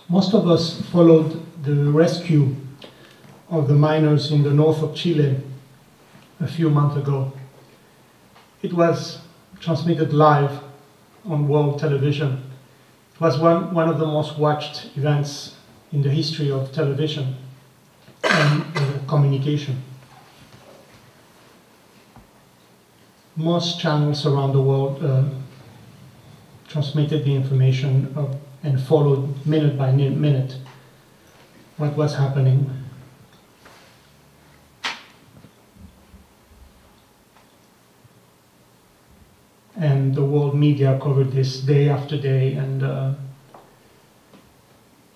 Most of us followed the rescue of the miners in the north of Chile a few months ago. It was transmitted live on world television. It was one of the most watched events in the history of television and communication. Most channels around the world transmitted the information and followed minute by minute what was happening. And the world media covered this day after day, and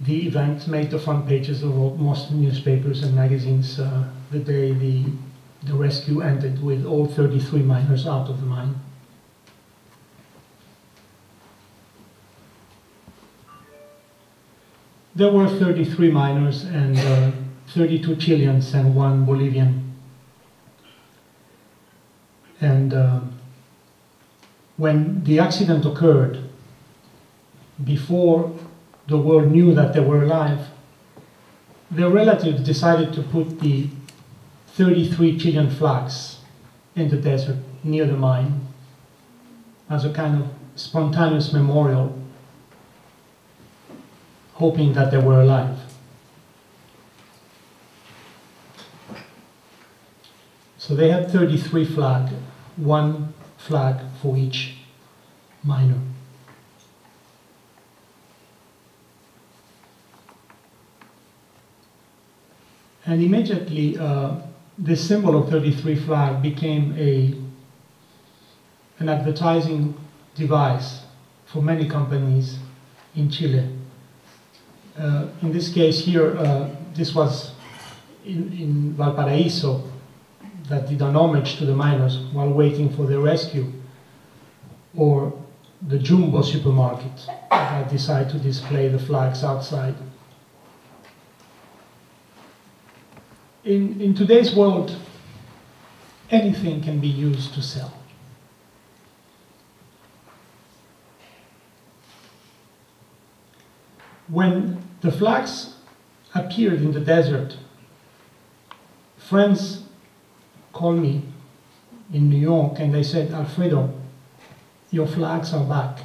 the event made the front pages of most newspapers and magazines the day the rescue ended, with all 33 miners out of the mine. There were 33 miners and 32 Chileans and 1 Bolivian. And when the accident occurred, before the world knew that they were alive, their relatives decided to put the 33 Chilean flags in the desert near the mine as a kind of spontaneous memorial, hoping that they were alive. So they had 33 flags, 1 flag for each miner. And immediately, this symbol of 33 flag became an advertising device for many companies in Chile. In this case here, this was in Valparaíso, that did an homage to the miners while waiting for their rescue, or the Jumbo supermarket that decided to display the flags outside. In today's world, anything can be used to sell. When the flags appeared in the desert, friends called me in New York and they said, "Alfredo, your flags are back."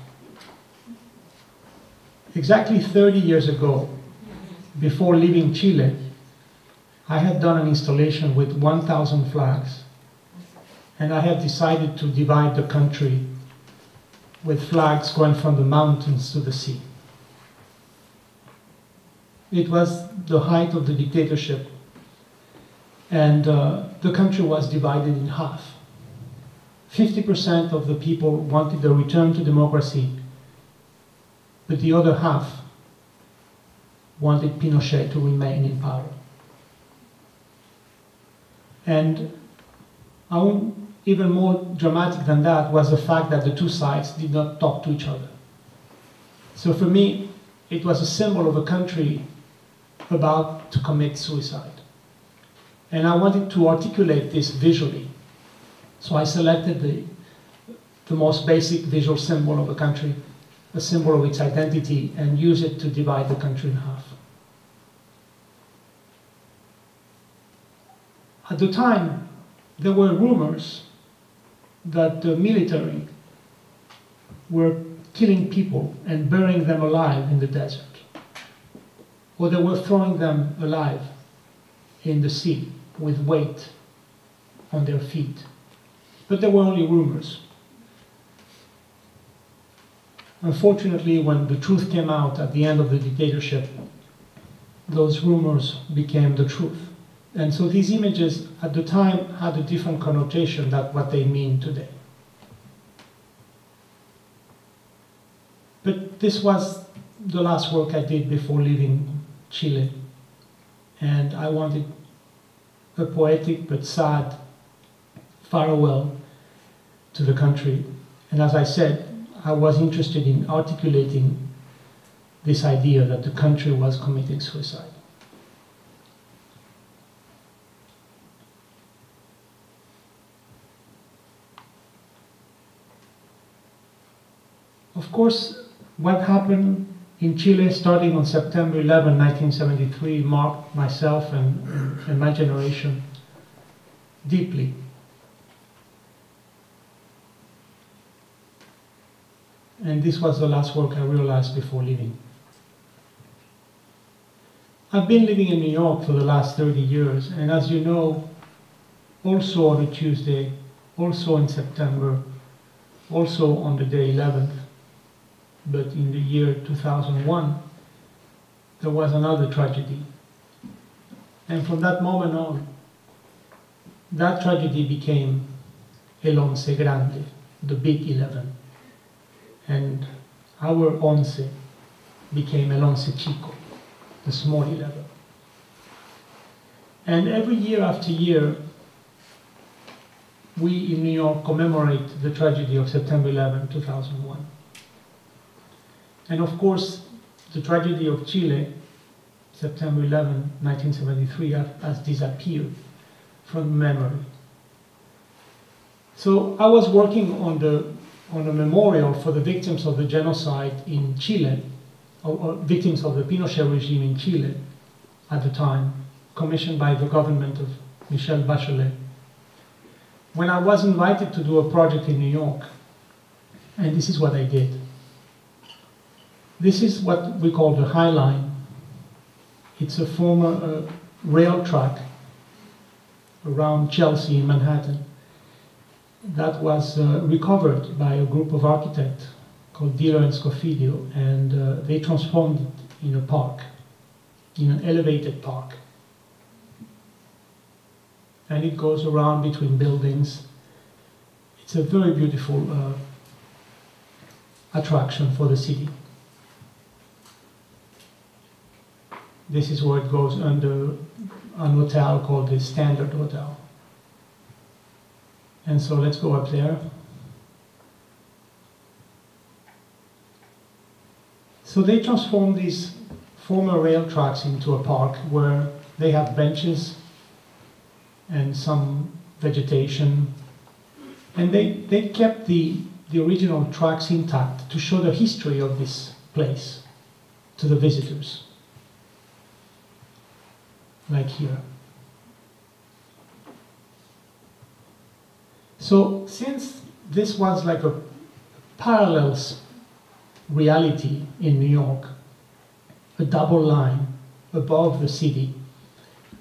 Exactly 30 years ago, before leaving Chile, I had done an installation with 1,000 flags, and I had decided to divide the country with flags going from the mountains to the sea. It was the height of the dictatorship, and the country was divided in half. 50% of the people wanted a return to democracy, but the other half wanted Pinochet to remain in power. And even more dramatic than that was the fact that the two sides did not talk to each other. So for me, it was a symbol of a country about to commit suicide. And I wanted to articulate this visually. So I selected the most basic visual symbol of a country, a symbol of its identity, and use it to divide the country in half. At the time, there were rumors that the military were killing people and burying them alive in the desert, or they were throwing them alive in the sea with weight on their feet. But they were only rumors. Unfortunately, when the truth came out at the end of the dictatorship, those rumors became the truth. And so these images at the time had a different connotation than what they mean today. But this was the last work I did before leaving Chile. And I wanted a poetic but sad farewell to the country. And as I said, I was interested in articulating this idea that the country was committing suicide. Of course, what happened in Chile, starting on September 11, 1973, marked myself and my generation deeply. And this was the last work I realized before leaving. I've been living in New York for the last 30 years, and as you know, also on a Tuesday, also in September, also on the day 11th, but in the year 2001, there was another tragedy. And from that moment on, that tragedy became El Once Grande, the big 11. And our Once became El Once Chico, the small 11. And every year after year, we in New York commemorate the tragedy of September 11, 2001. And of course, the tragedy of Chile, September 11, 1973, has disappeared from memory. So I was working on a memorial for the victims of the genocide in Chile, or victims of the Pinochet regime in Chile at the time, commissioned by the government of Michelle Bachelet, when I was invited to do a project in New York. And this is what I did. This is what we call the High Line. It's a former rail track around Chelsea in Manhattan that was recovered by a group of architects called Diller and Scofidio, and they transformed it in a park, in an elevated park. And it goes around between buildings. It's a very beautiful attraction for the city. This is where it goes under an hotel called the Standard Hotel. And so let's go up there. So they transformed these former rail tracks into a park where they have benches and some vegetation. And they kept the original tracks intact to show the history of this place to the visitors. Like here. So since this was like a parallel reality in New York, a double line above the city,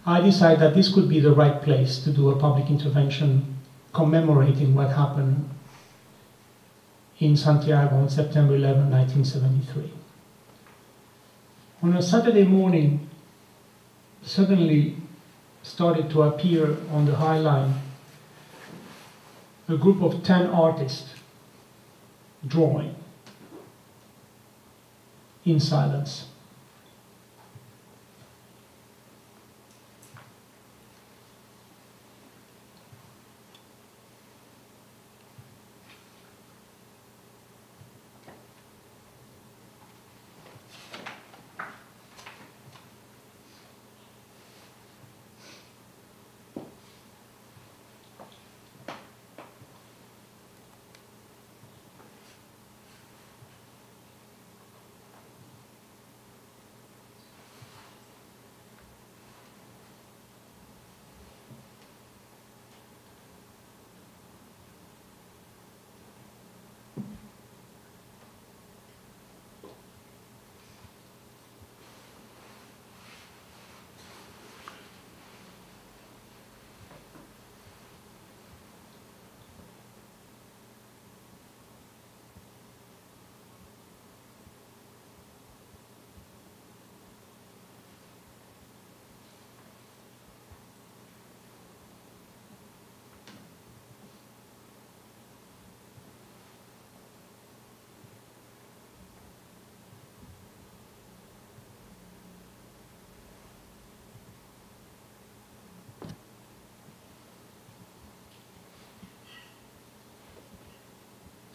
I decided that this could be the right place to do a public intervention commemorating what happened in Santiago on September 11, 1973. On a Saturday morning, suddenly started to appear on the High Line a group of 10 artists drawing in silence.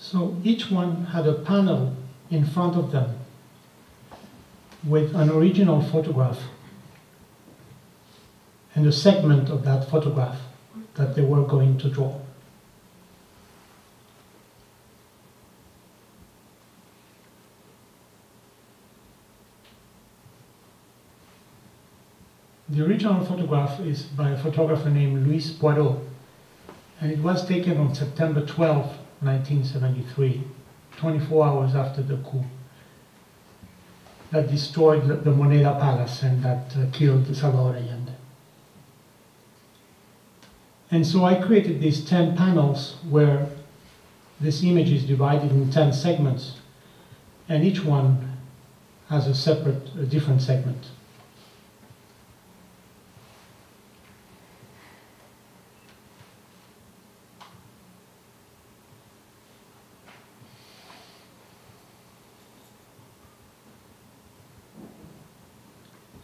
So each one had a panel in front of them with an original photograph and a segment of that photograph that they were going to draw. The original photograph is by a photographer named Louis Poirot, and it was taken on September 12, 1973, 24 hours after the coup that destroyed the Moneda Palace and that killed Salvador Allende. And so I created these 10 panels where this image is divided in 10 segments, and each one has a separate, a different segment.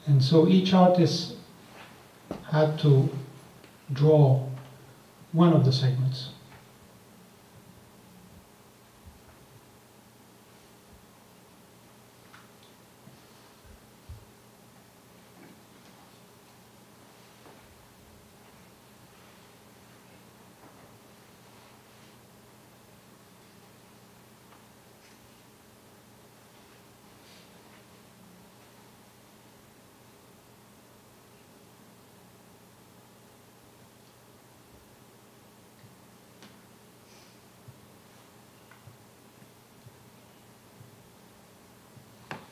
And so each artist had to draw one of the segments.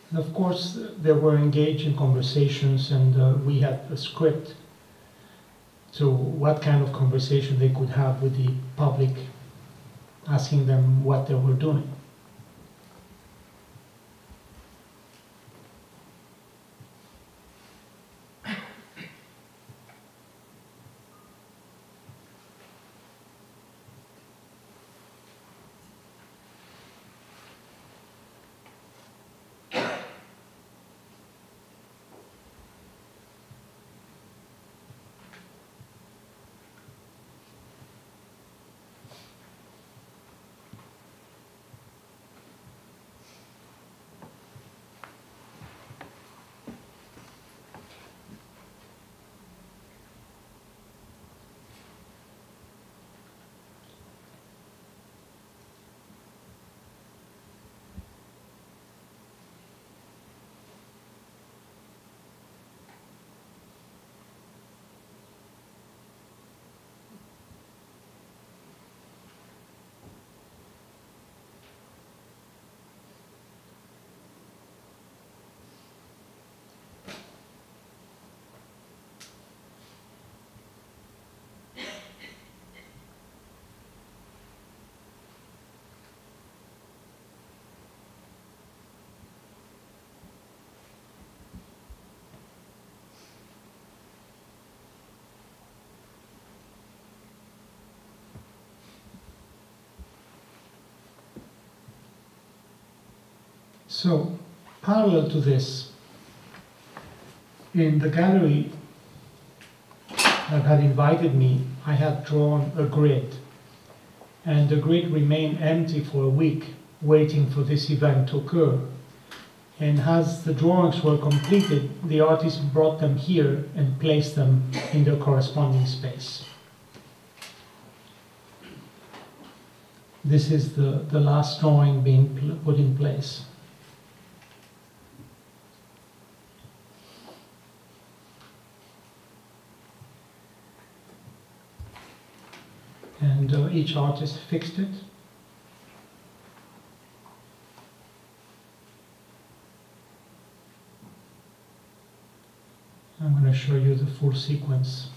And of course, they were engaged in conversations, and we had a script to what kind of conversation they could have with the public, asking them what they were doing. So, parallel to this, in the gallery that had invited me, I had drawn a grid, and the grid remained empty for a week, waiting for this event to occur. And as the drawings were completed, the artist brought them here and placed them in their corresponding space. This is the last drawing being put in place. And each artist fixed it. I'm going to show you the full sequence.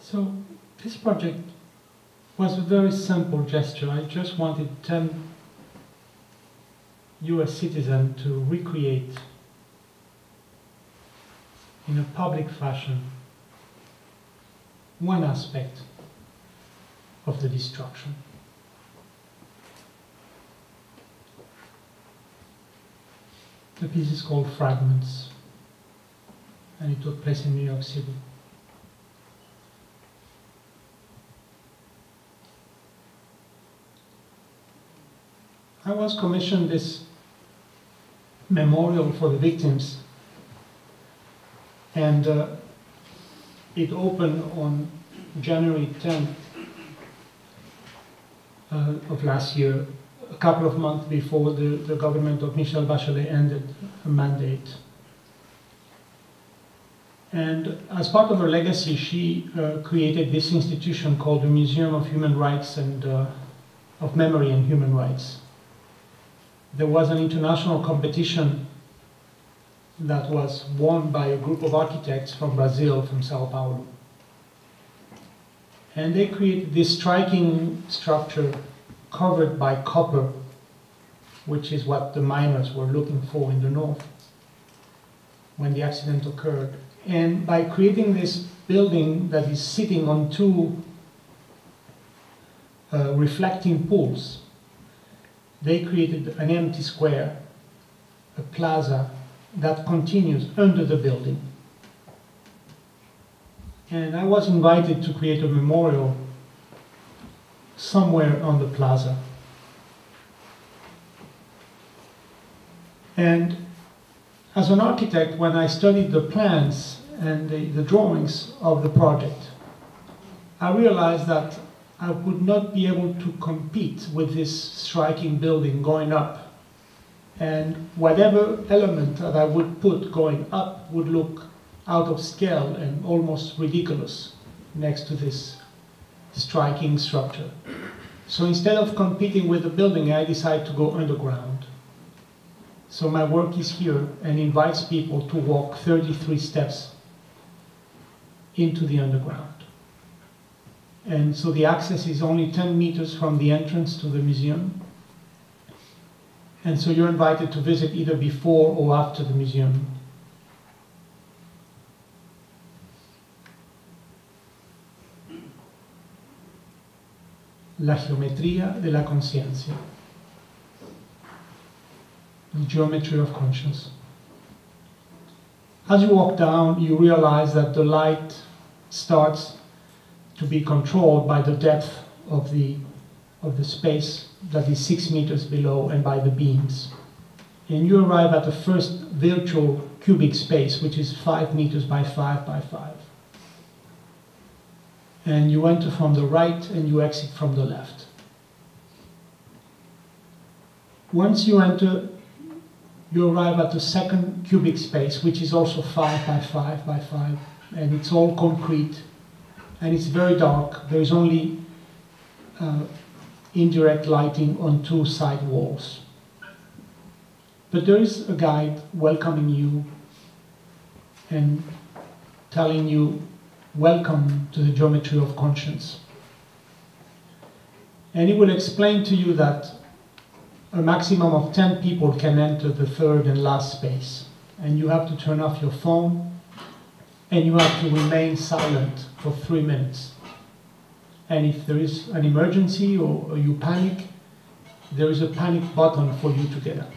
So this project was a very simple gesture. I just wanted 10 US citizens to recreate in a public fashion one aspect of the destruction. The piece is called Fragments, and it took place in New York City. I was commissioned this memorial for the victims, and it opened on January 10th of last year, a couple of months before the government of Michel Bachelet ended her mandate. And as part of her legacy, she created this institution called the Museum of Human Rights and of Memory and Human Rights. There was an international competition that was won by a group of architects from Brazil, from Sao Paulo. And they created this striking structure covered by copper, which is what the miners were looking for in the north when the accident occurred. And by creating this building that is sitting on two reflecting pools, they created an empty square, a plaza that continues under the building. And I was invited to create a memorial somewhere on the plaza. And as an architect, when I studied the plans and the drawings of the project, I realized that I would not be able to compete with this striking building going up. And whatever element that I would put going up would look out of scale and almost ridiculous next to this striking structure. So instead of competing with the building, I decided to go underground. So my work is here and invites people to walk 33 steps into the underground. And so the access is only 10 meters from the entrance to the museum. And so you're invited to visit either before or after the museum. La geometría de la conciencia. The geometry of conscience. As you walk down, you realize that the light starts to be controlled by the depth of the space that is 6 meters below and by the beams. And you arrive at the first virtual cubic space, which is 5 meters by 5 by 5. And you enter from the right and you exit from the left. Once you enter, you arrive at the second cubic space, which is also 5 by 5 by 5, and it's all concrete, and it's very dark. There is only indirect lighting on 2 side walls. But there is a guide welcoming you and telling you, welcome to the geometry of conscience. And he will explain to you that a maximum of 10 people can enter the third and last space. And you have to turn off your phone, and you have to remain silent for 3 minutes. And if there is an emergency or you panic, there is a panic button for you to get out.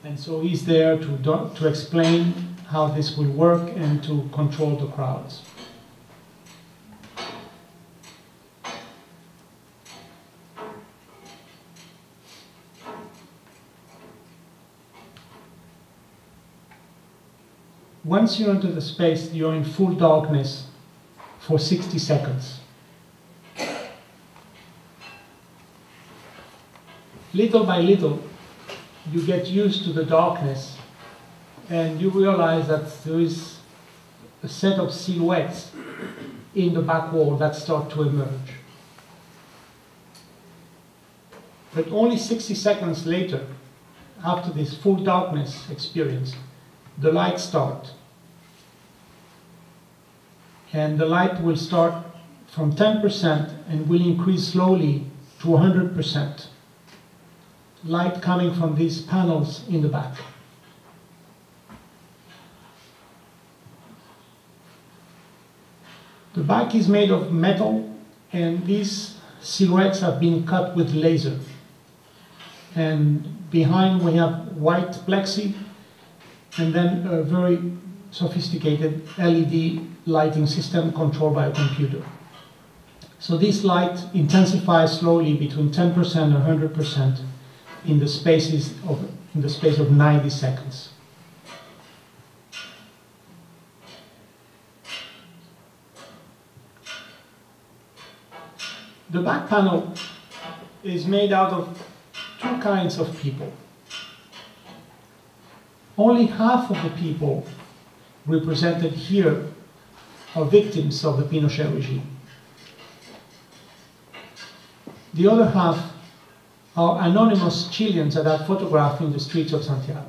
And so he's there to explain how this will work and to control the crowds. Once you enter the space, you're in full darkness for 60 seconds. Little by little, you get used to the darkness and you realize that there is a set of silhouettes in the back wall that start to emerge. But only 60 seconds later, after this full darkness experience, the lights start. And the light will start from 10% and will increase slowly to 100%. Light coming from these panels in the back. The back is made of metal, and these silhouettes have been cut with laser. And behind we have white plexi, and then a very sophisticated LED lighting system controlled by a computer. So this light intensifies slowly between 10% and 100% in the space of 90 seconds. The back panel is made out of two kinds of people. Only half of the people represented here are victims of the Pinochet regime. The other half are anonymous Chileans that are photographed in the streets of Santiago.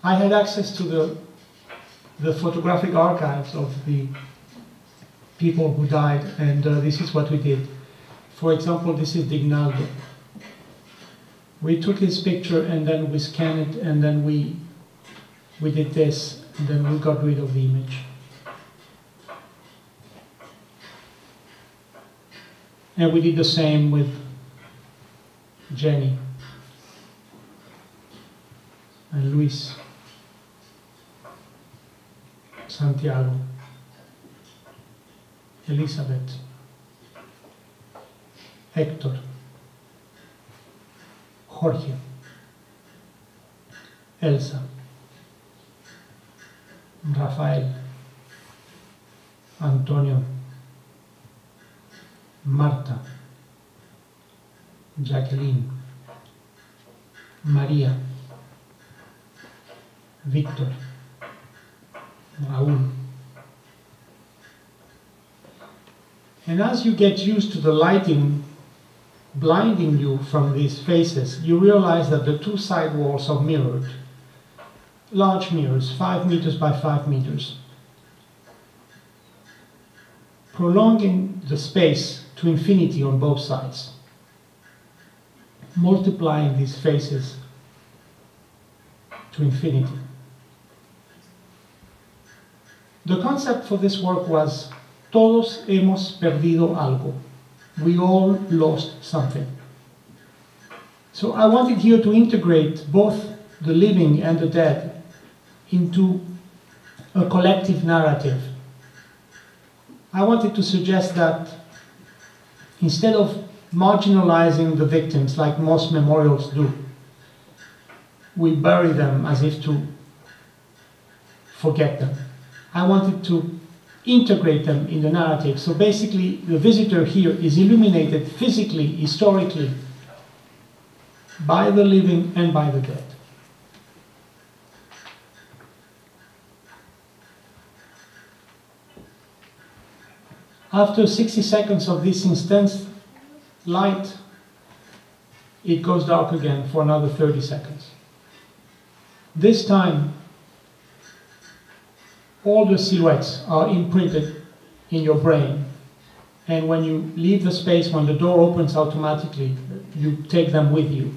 I had access to the photographic archives of the people who died, and this is what we did. For example, this is Dignaldo. We took his picture and then we scanned it, and then we did this, and then we got rid of the image. And we did the same with Jenny and Luis, Santiago, Elizabeth, Hector, Jorge, Elsa, Rafael, Antonio, Marta, Jacqueline, María, Víctor, Raúl. And as you get used to the lighting blinding you from these faces, you realize that the two side walls are mirrored. Large mirrors, 5 meters by 5 meters, prolonging the space to infinity on both sides, multiplying these faces to infinity. The concept for this work was, todos hemos perdido algo. We all lost something. So I wanted here to integrate both the living and the dead into a collective narrative. I wanted to suggest that instead of marginalizing the victims like most memorials do, we bury them as if to forget them. I wanted to integrate them in the narrative. So basically, the visitor here is illuminated physically, historically, by the living and by the dead. After 60 seconds of this intense light, it goes dark again for another 30 seconds. This time, all the silhouettes are imprinted in your brain. And when you leave the space, when the door opens automatically, you take them with you.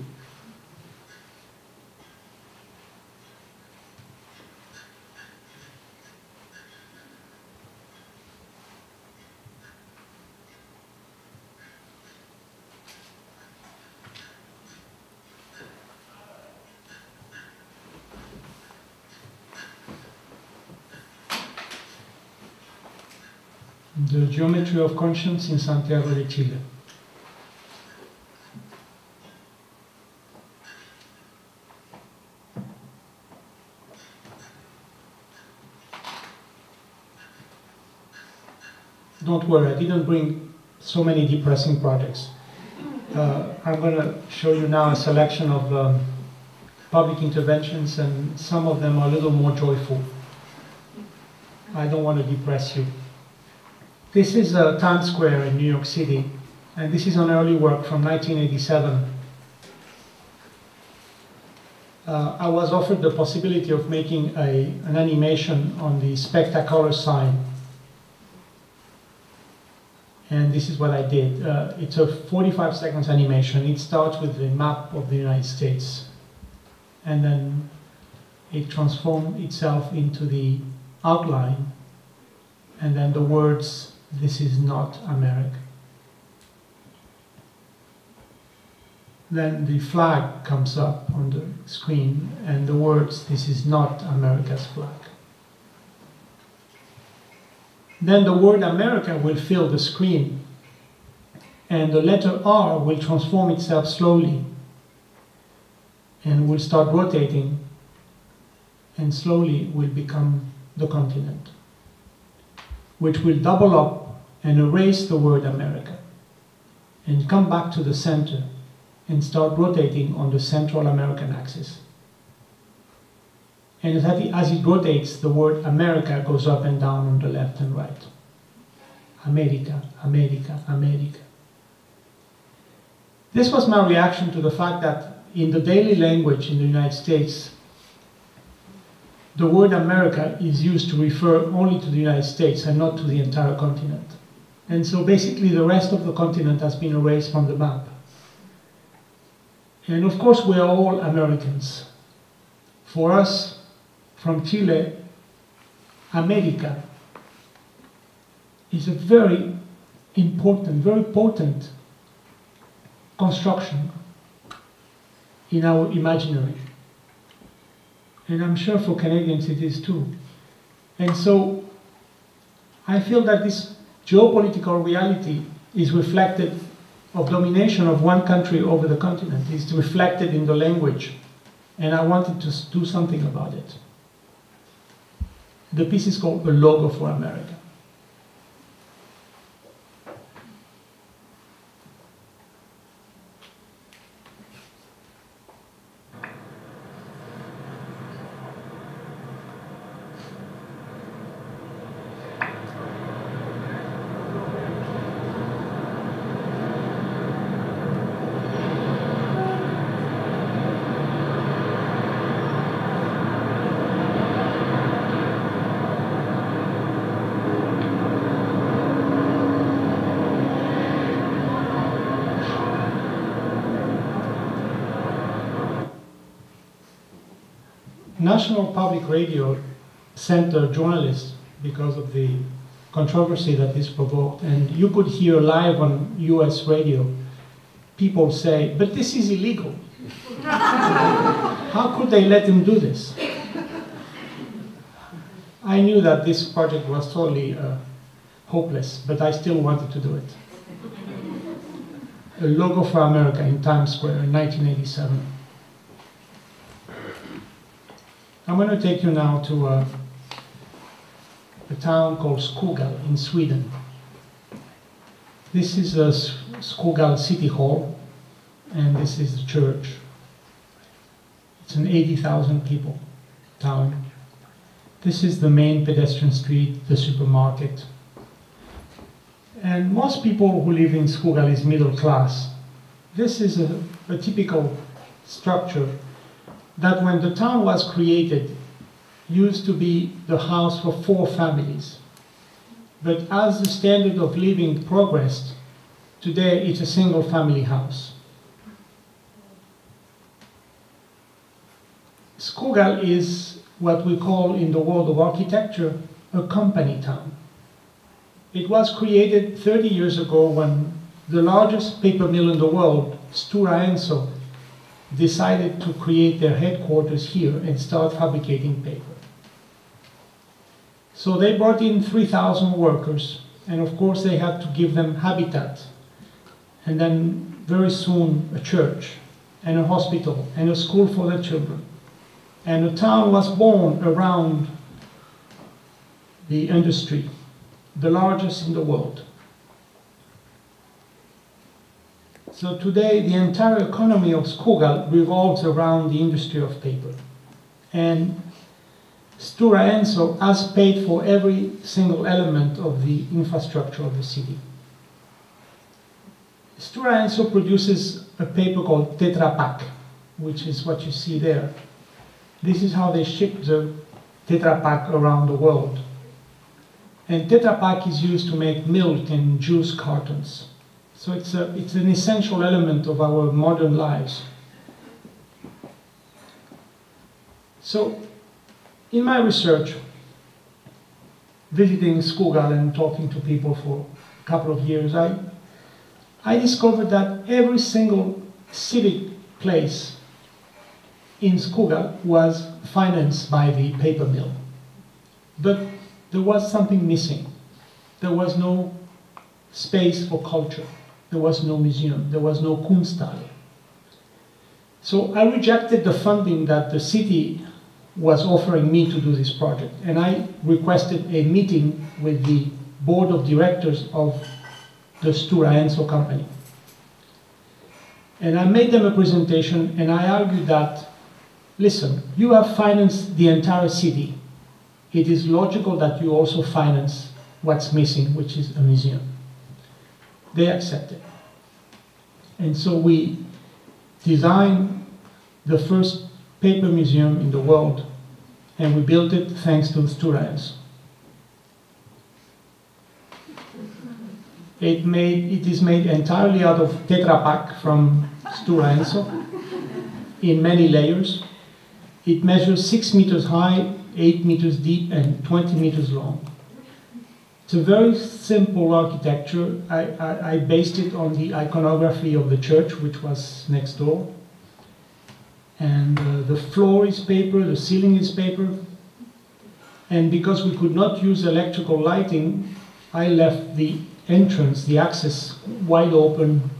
The Geometry of Conscience in Santiago de Chile. Don't worry, I didn't bring so many depressing projects. I'm going to show you now a selection of public interventions, and some of them are a little more joyful. I don't want to depress you. This is Times Square in New York City, and this is an early work from 1987. I was offered the possibility of making an animation on the spectacular sign. And this is what I did. It's a 45 seconds animation. It starts with the map of the United States. And then it transforms itself into the outline. And then the words, "This is not America." Then the flag comes up on the screen, and the words, "This is not America's flag." Then the word America will fill the screen, and the letter R will transform itself slowly and will start rotating, and slowly will become the continent, which will double up and erase the word America and come back to the center and start rotating on the Central American axis. And as it rotates, the word America goes up and down on the left and right. America, America, America. This was my reaction to the fact that in the daily language in the United States, the word America is used to refer only to the United States and not to the entire continent. And so basically the rest of the continent has been erased from the map. And of course we are all Americans. For us, from Chile, America is a very important, very potent construction in our imaginary. And I'm sure for Canadians it is too. And so I feel that this geopolitical reality is reflected of domination of one country over the continent. It's reflected in the language. And I wanted to do something about it. The piece is called "A Logo for America." National Public Radio sent a journalist because of the controversy that this provoked, and you could hear live on US radio people say, "But this is illegal. How could they let him do this?" I knew that this project was totally hopeless, but I still wanted to do it. A Logo for America in Times Square in 1987. I'm going to take you now to a town called Skoghall in Sweden. This is a Skoghall City Hall, and this is the church. It's an 80,000 people town. This is the main pedestrian street, the supermarket. And most people who live in Skoghall is middle class. This is a typical structure that when the town was created used to be the house for 4 families. But as the standard of living progressed, today it's a single family house. Skoghall is what we call in the world of architecture a company town. It was created 30 years ago when the largest paper mill in the world, Stora Enso, decided to create their headquarters here and start fabricating paper. So they brought in 3,000 workers, and of course they had to give them habitat, and then very soon a church, and a hospital, and a school for their children. And a town was born around the industry, the largest in the world. So today, the entire economy of Skoghall revolves around the industry of paper. And Stora Enso has paid for every single element of the infrastructure of the city. Stora Enso produces a paper called Tetra Pak, which is what you see there. This is how they ship the Tetra Pak around the world. And Tetra Pak is used to make milk and juice cartons. So it's an essential element of our modern lives. So in my research, visiting Skoghall and talking to people for a couple of years, I discovered that every single civic place in Skoghall was financed by the paper mill. But there was something missing. There was no space for culture. There was no museum. There was no Kunsthalle. So I rejected the funding that the city was offering me to do this project. And I requested a meeting with the board of directors of the Stora Enso company. And I made them a presentation and I argued that, listen, you have financed the entire city. It is logical that you also finance what's missing, which is a museum. They accepted. And so we designed the first paper museum in the world, and we built it thanks to Stora Enso. It is made entirely out of Tetra Pak from Stora Enso in many layers. It measures 6 meters high, 8 meters deep, and 20 meters long. It's a very simple architecture. I based it on the iconography of the church, which was next door. And the floor is paper, the ceiling is paper. And because we could not use electrical lighting, I left the entrance, the access, wide open,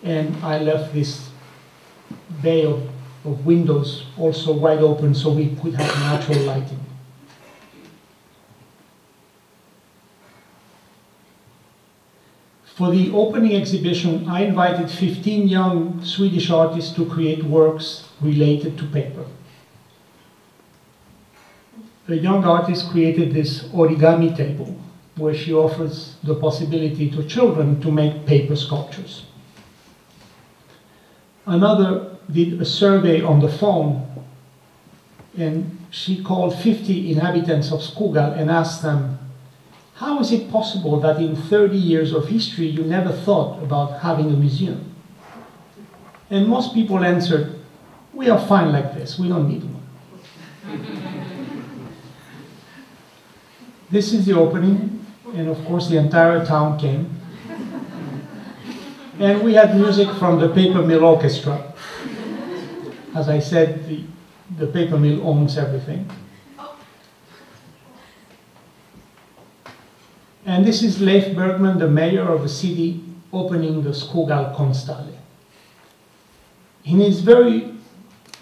and I left this bay of windows also wide open so we could have natural lighting. For the opening exhibition, I invited 15 young Swedish artists to create works related to paper. The young artist created this origami table, where she offers the possibility to children to make paper sculptures. Another did a survey on the phone, and she called 50 inhabitants of Skoghall and asked them, how is it possible that in 30 years of history you never thought about having a museum? And most people answered, we are fine like this, we don't need one. This is the opening, and of course the entire town came. And we had music from the paper mill orchestra. As I said, the paper mill owns everything. And this is Leif Bergman, the mayor of the city, opening the Skoghall Kunsthalle. In his very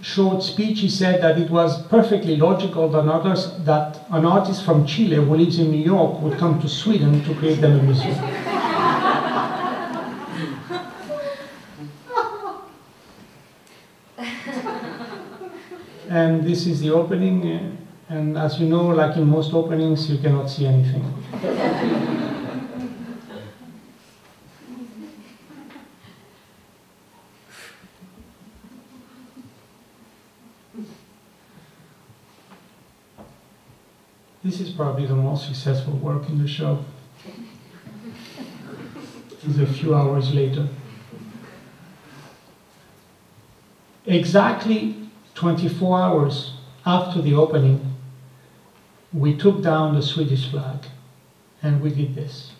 short speech, he said that it was perfectly logical that an artist from Chile who lives in New York would come to Sweden to create them a museum. And this is the opening, and as you know, like in most openings, you cannot see anything. This is probably the most successful work in the show. It's a few hours later. Exactly 24 hours after the opening, we took down the Swedish flag, and we did this.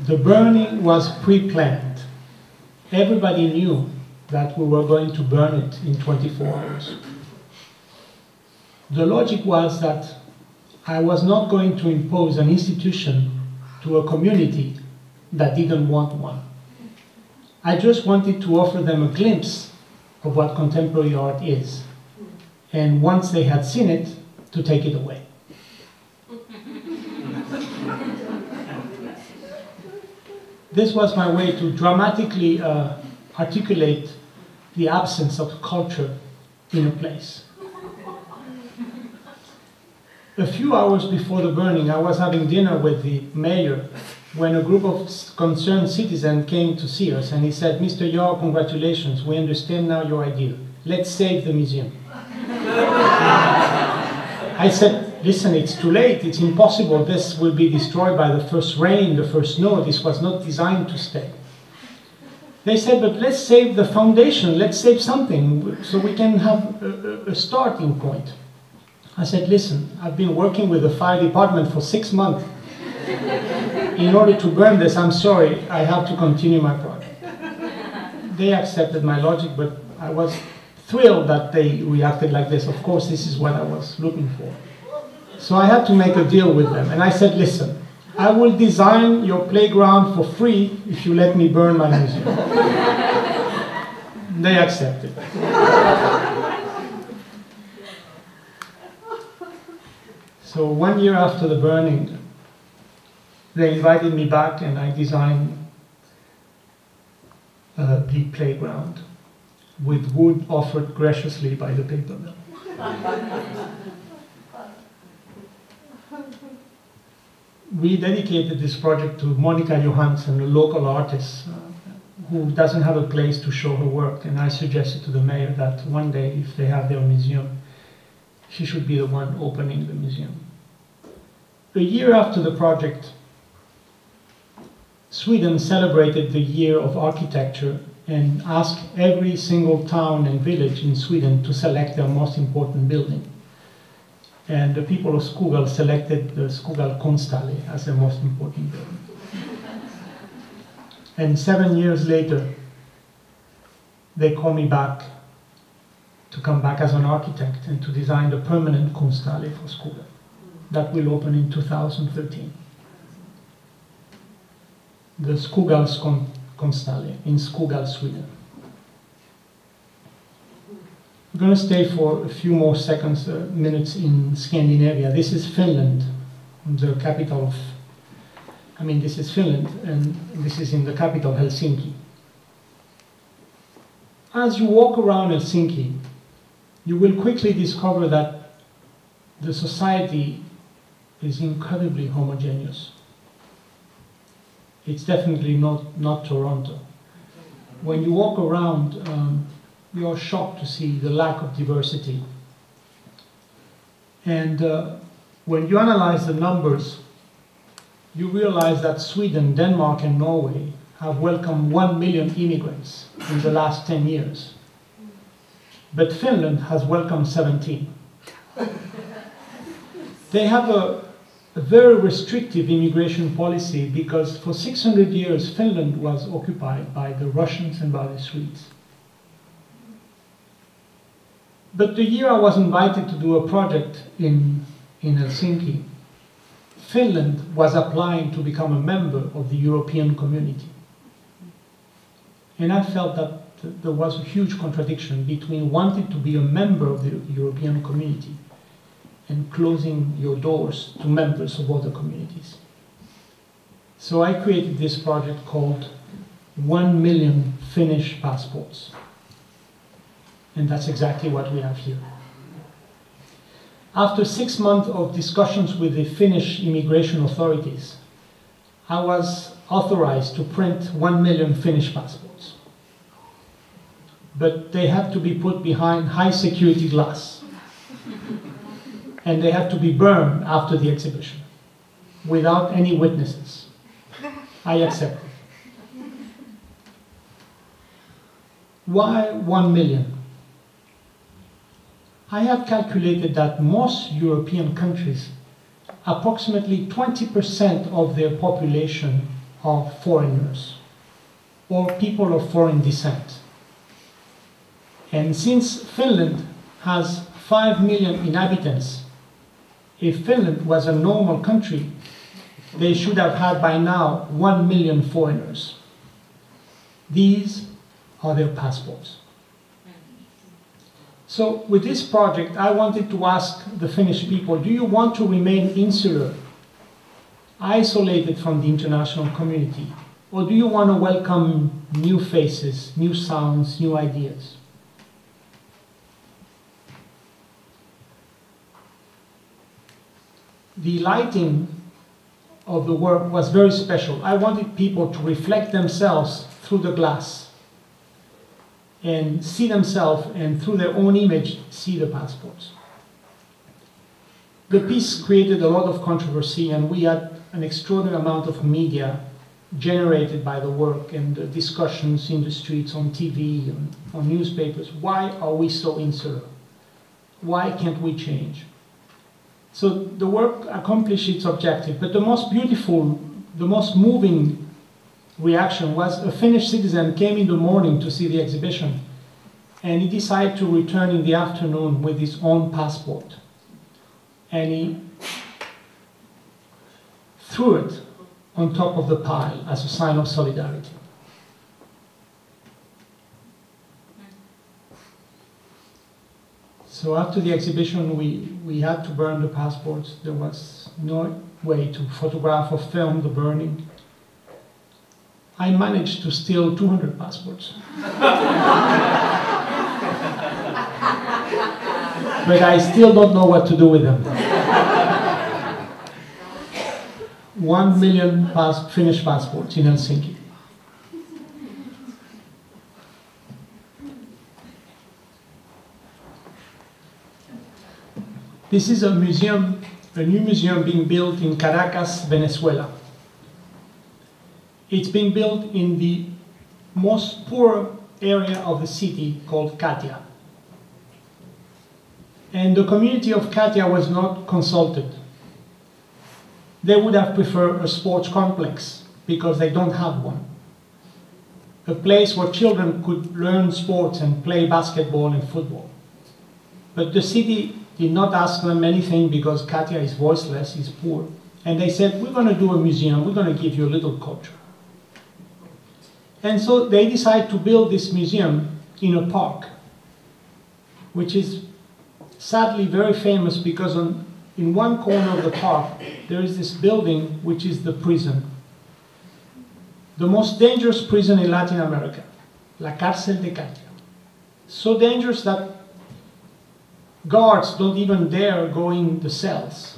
The burning was pre-planned. Everybody knew that we were going to burn it in 24 hours. The logic was that I was not going to impose an institution to a community that didn't want one. I just wanted to offer them a glimpse of what contemporary art is. And once they had seen it, to take it away. This was my way to dramatically articulate the absence of culture in a place. A few hours before the burning, I was having dinner with the mayor when a group of concerned citizens came to see us, and he said, "Mr. Jaar, congratulations, we understand now your idea. Let's save the museum." I said, "Listen, it's too late, it's impossible, this will be destroyed by the first rain, the first snow, this was not designed to stay." They said, "But let's save the foundation, let's save something, so we can have a starting point." I said, "Listen, I've been working with the fire department for 6 months. In order to burn this, I'm sorry, I have to continue my project." They accepted my logic, but I was thrilled that they reacted like this. Of course, this is what I was looking for. So I had to make a deal with them. And I said, "Listen, I will design your playground for free if you let me burn my museum." They accepted. So 1 year after the burning, they invited me back and I designed the playground with wood offered graciously by the paper mill. We dedicated this project to Monica Johansson, a local artist who doesn't have a place to show her work, and I suggested to the mayor that one day, if they have their museum, she should be the one opening the museum. A year after the project, Sweden celebrated the Year of Architecture and asked every single town and village in Sweden to select their most important building. And the people of Skoghall selected the Skoghall Konsthallen as their most important building. And 7 years later, they called me back to come back as an architect and to design the permanent Konsthallen for Skoghall. That will open in 2013. The Skoghalls Konsthallen in Skoghall, Sweden. We're going to stay for a few more seconds, minutes in Scandinavia. This is Finland, the capital of, this is Finland, and this is in the capital, Helsinki. As you walk around Helsinki, you will quickly discover that the society is incredibly homogeneous. It's definitely not Toronto. When you walk around, you are shocked to see the lack of diversity. And when you analyze the numbers, you realize that Sweden, Denmark, and Norway have welcomed 1 million immigrants in the last 10 years. But Finland has welcomed 17. They have a very restrictive immigration policy because for 600 years Finland was occupied by the Russians and by the Swedes. But the year I was invited to do a project in Helsinki, Finland was applying to become a member of the European community. And I felt that there was a huge contradiction between wanting to be a member of the European community and closing your doors to members of other communities. So I created this project called 1 million Finnish passports. And that's exactly what we have here. After 6 months of discussions with the Finnish immigration authorities, I was authorized to print 1 million Finnish passports. But they had to be put behind high security glass. And they had to be burned after the exhibition, without any witnesses. I accepted. Why 1 million? I had calculated that most European countries, approximately 20% of their population are foreigners or people of foreign descent. And since Finland has 5 million inhabitants, if Finland was a normal country, they should have had by now 1 million foreigners. These are their passports. So with this project, I wanted to ask the Finnish people, do you want to remain insular, isolated from the international community? Or do you want to welcome new faces, new sounds, new ideas? The lighting of the work was very special. I wanted people to reflect themselves through the glass and see themselves, and through their own image, see the passports. The piece created a lot of controversy, and we had an extraordinary amount of media generated by the work and the discussions in the streets, on TV, on newspapers. Why are we so insular? Why can't we change? So the work accomplished its objective, but the most beautiful, the most moving reaction was a Finnish citizen came in the morning to see the exhibition, and he decided to return in the afternoon with his own passport. And he threw it on top of the pile as a sign of solidarity. So after the exhibition, we had to burn the passports. There was no way to photograph or film the burning. I managed to steal 200 passports. But I still don't know what to do with them. 1 million Finnish passports in Helsinki. This is a museum, a new museum being built in Caracas, Venezuela. It's being built in the most poor area of the city called Katia. And the community of Katia was not consulted. They would have preferred a sports complex because they don't have one. A place where children could learn sports and play basketball and football. But the city did not ask them anything because Katia is voiceless, is poor. And they said, we're going to do a museum, we're going to give you a little culture. And so they decided to build this museum in a park, which is sadly very famous because in one corner of the park, there is this building which is the prison. The most dangerous prison in Latin America, La Cárcel de Katia. So dangerous that guards don't even dare go in the cells.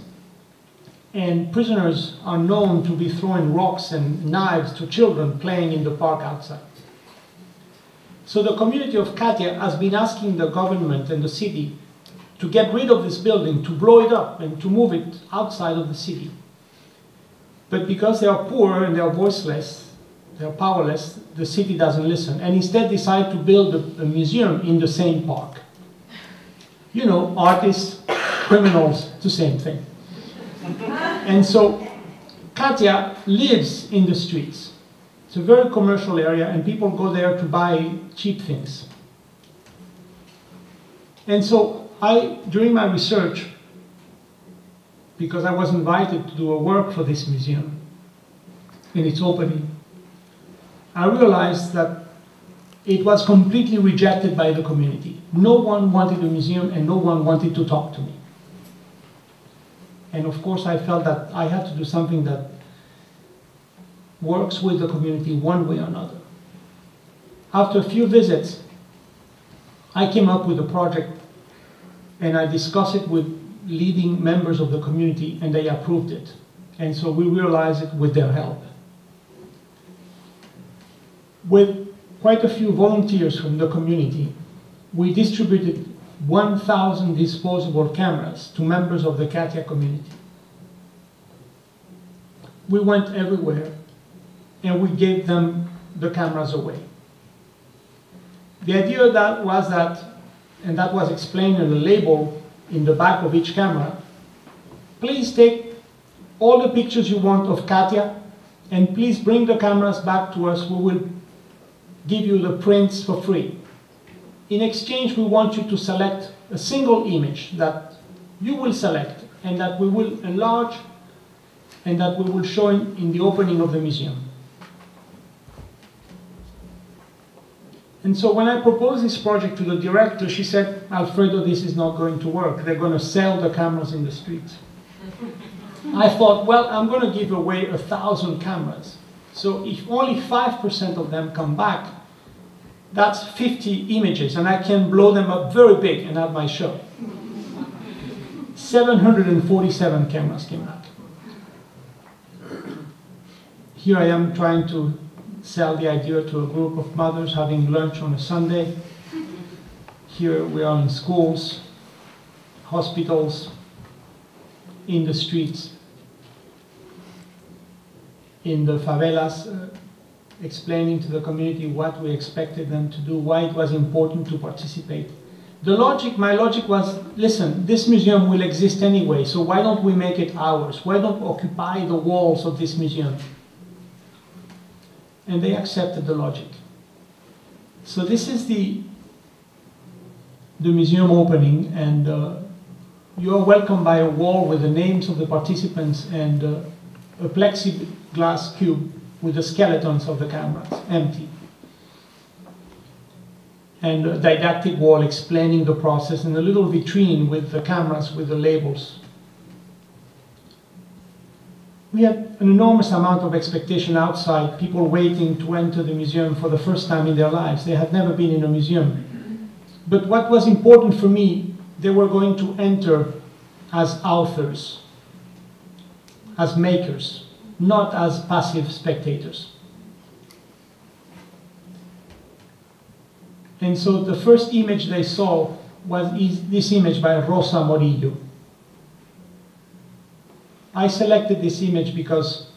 And prisoners are known to be throwing rocks and knives to children playing in the park outside. So the community of Katia has been asking the government and the city to get rid of this building, to blow it up and to move it outside of the city. But because they are poor and they are voiceless, they are powerless, the city doesn't listen, and instead decide to build a museum in the same park. You know, artists, criminals, the same thing. And so Katia lives in the streets. It's a very commercial area, and people go there to buy cheap things. And so during my research, because I was invited to do a work for this museum in its opening, I realized that it was completely rejected by the community. No one wanted a museum and no one wanted to talk to me. And of course I felt that I had to do something that works with the community one way or another. After a few visits, I came up with a project and I discussed it with leading members of the community and they approved it. And so we realized it with their help. With quite a few volunteers from the community, we distributed 1,000 disposable cameras to members of the Katia community. We went everywhere and we gave them the cameras away. The idea was that, and that was explained in the label in the back of each camera, please take all the pictures you want of Katia, and please bring the cameras back to us. We will give you the prints for free. In exchange, we want you to select a single image that you will select and that we will enlarge and that we will show in the opening of the museum. And so when I proposed this project to the director, she said, Alfredo, this is not going to work. They're going to sell the cameras in the streets. I thought, well, I'm going to give away 1,000 cameras. So if only 5% of them come back, that's 50 images, and I can blow them up very big and have my show. 747 cameras came back. Here I am trying to sell the idea to a group of mothers having lunch on a Sunday. Here we are in schools, hospitals, in the streets, in the favelas, explaining to the community what we expected them to do, why it was important to participate. My logic was, listen, this museum will exist anyway, so why don't we make it ours? Why don't we occupy the walls of this museum? And they accepted the logic. So this is the museum opening, and you are welcomed by a wall with the names of the participants and a plexiglass cube with the skeletons of the cameras, empty. And a didactic wall explaining the process, and a little vitrine with the cameras with the labels. We had an enormous amount of expectation outside, people waiting to enter the museum for the first time in their lives. They had never been in a museum. But what was important for me, they were going to enter as authors, as makers, not as passive spectators. And so the first image they saw was this image by Rosa Morillo. I selected this image because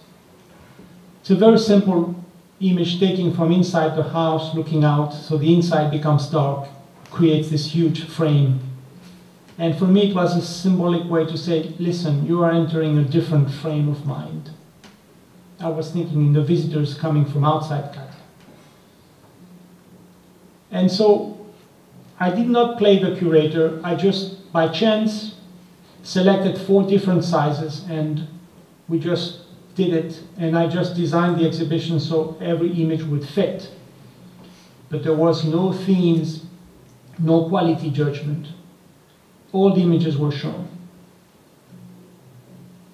it's a very simple image taken from inside the house, looking out, so the inside becomes dark, creates this huge frame. And for me it was a symbolic way to say, listen, you are entering a different frame of mind. I was thinking in the visitors coming from outside Katia. And so I did not play the curator, I just, by chance, selected 4 different sizes, and we just did it, and I just designed the exhibition so every image would fit. But there was no themes, no quality judgment. All the images were shown.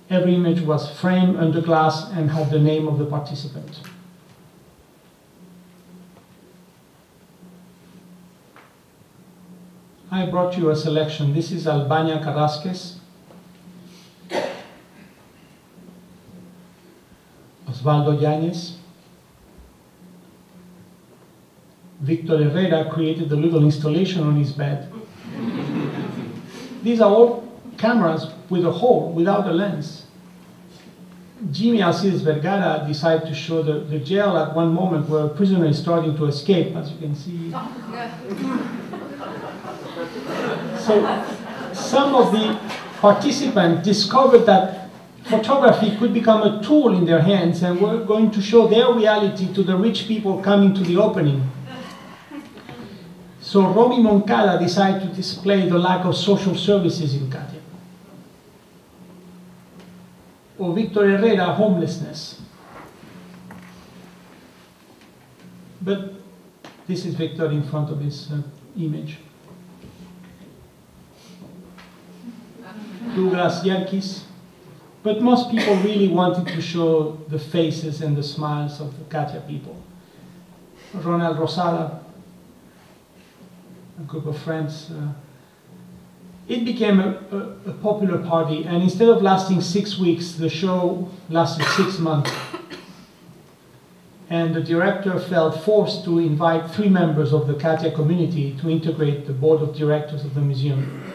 Every image was framed under glass and had the name of the participant. I brought you a selection. This is Albania Carrasquez, Osvaldo Yáñez. Victor Herrera created a little installation on his bed. These are all cameras with a hole, without a lens. Jimmy Alcides Vergara decided to show the jail at one moment where a prisoner is starting to escape, as you can see. So some of the participants discovered that photography could become a tool in their hands, and were going to show their reality to the rich people coming to the opening. So Romy Moncada decided to display the lack of social services in Katia. Or Victor Herrera, homelessness. But this is Victor in front of his image. Douglas Yerkis. But most people really wanted to show the faces and the smiles of the Katia people. Ronald Rosada, a group of friends. It became a popular party, and instead of lasting 6 weeks, the show lasted 6 months. And the director felt forced to invite 3 members of the Katia community to integrate the board of directors of the museum,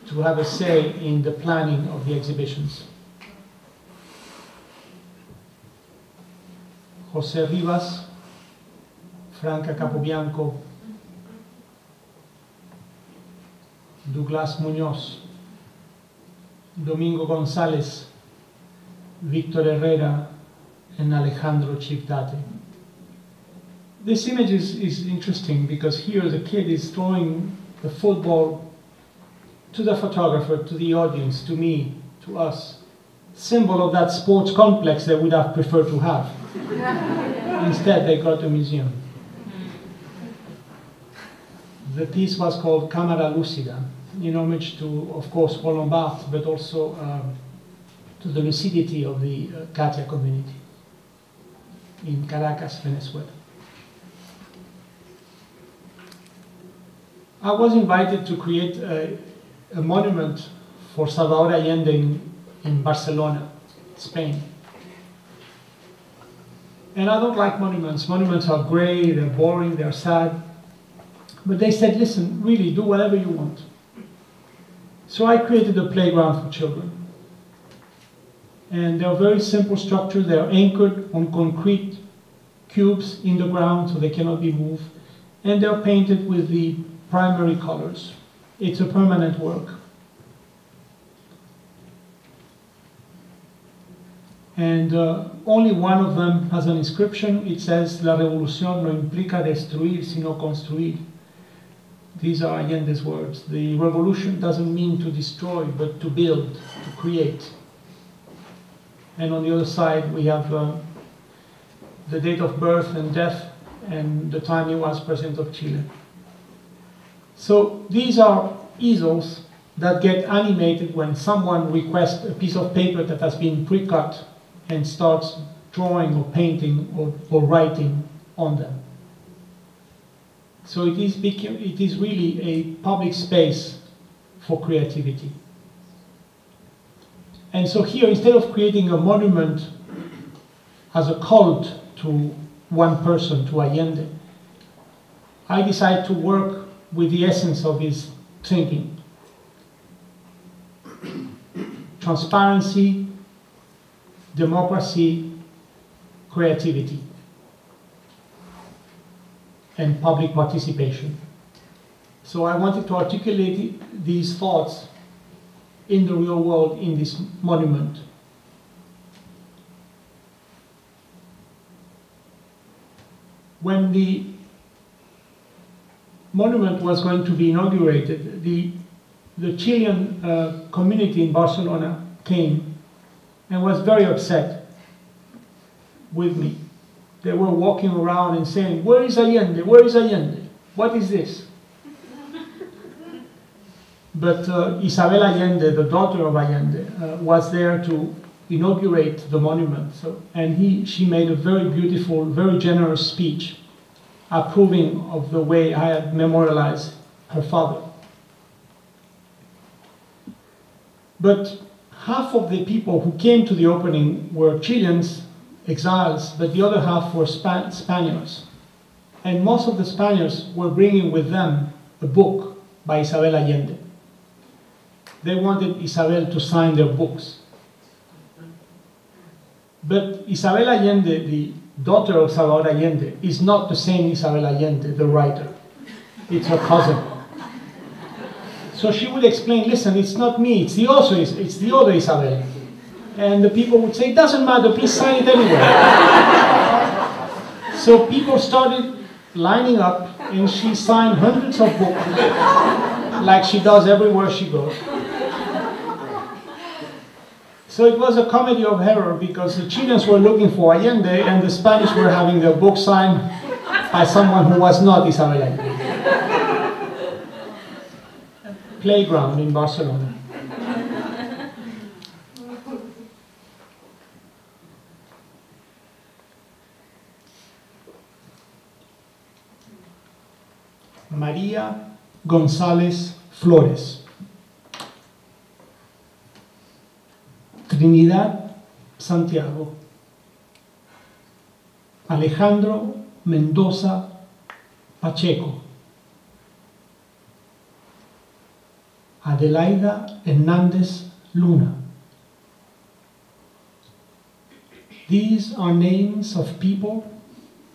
to have a say in the planning of the exhibitions. José Rivas, Franca Capobianco, Douglas Muñoz, Domingo González, Victor Herrera, and Alejandro Chivdate. This image is interesting because here the kid is throwing the football to the photographer, to the audience, to me, to us. Symbol of that sports complex they would have preferred to have. Instead, they got a museum. The piece was called Camera Lucida, in homage to, of course, Roland Barthes, but also to the lucidity of the Katia community in Caracas, Venezuela. I was invited to create a monument for Salvador Allende in Barcelona, Spain. And I don't like monuments. Monuments are gray, they're boring, they're sad. But they said, listen, really, do whatever you want. So I created a playground for children. And they're very simple structures. They're anchored on concrete cubes in the ground, so they cannot be moved. And they're painted with the primary colors. It's a permanent work. And only one of them has an inscription. It says, La revolución no implica destruir, sino construir. These are Allende's words. The revolution doesn't mean to destroy, but to build, to create. And on the other side, we have the date of birth and death and the time he was president of Chile. So these are easels that get animated when someone requests a piece of paper that has been pre-cut and starts drawing or painting or writing on them. So it is really a public space for creativity. And so here, instead of creating a monument as a cult to one person, to Allende, I decided to work with the essence of his thinking. Transparency, democracy, creativity, and public participation. So I wanted to articulate these thoughts in the real world in this monument. When the monument was going to be inaugurated, the Chilean community in Barcelona came and was very upset with me. They were walking around and saying, where is Allende? Where is Allende? What is this? But Isabel Allende, the daughter of Allende, was there to inaugurate the monument. And she made a very beautiful, very generous speech approving of the way I had memorialized her father. But half of the people who came to the opening were Chileans, exiles, but the other half were Spaniards. And most of the Spaniards were bringing with them a book by Isabel Allende. They wanted Isabel to sign their books. But Isabel Allende, the daughter of Salvador Allende, is not the same Isabel Allende, the writer. It's her cousin. So she would explain, listen, it's not me, it's the other Isabel. And the people would say, it doesn't matter, please sign it anyway. So people started lining up, and she signed hundreds of books, like she does everywhere she goes. So it was a comedy of error, because the Chileans were looking for Allende, and the Spanish were having their book signed by someone who was not Isabel Allende. Playground in Barcelona. María González Flores. Trinidad Santiago. Alejandro Mendoza Pacheco. Adelaida Hernández Luna. These are names of people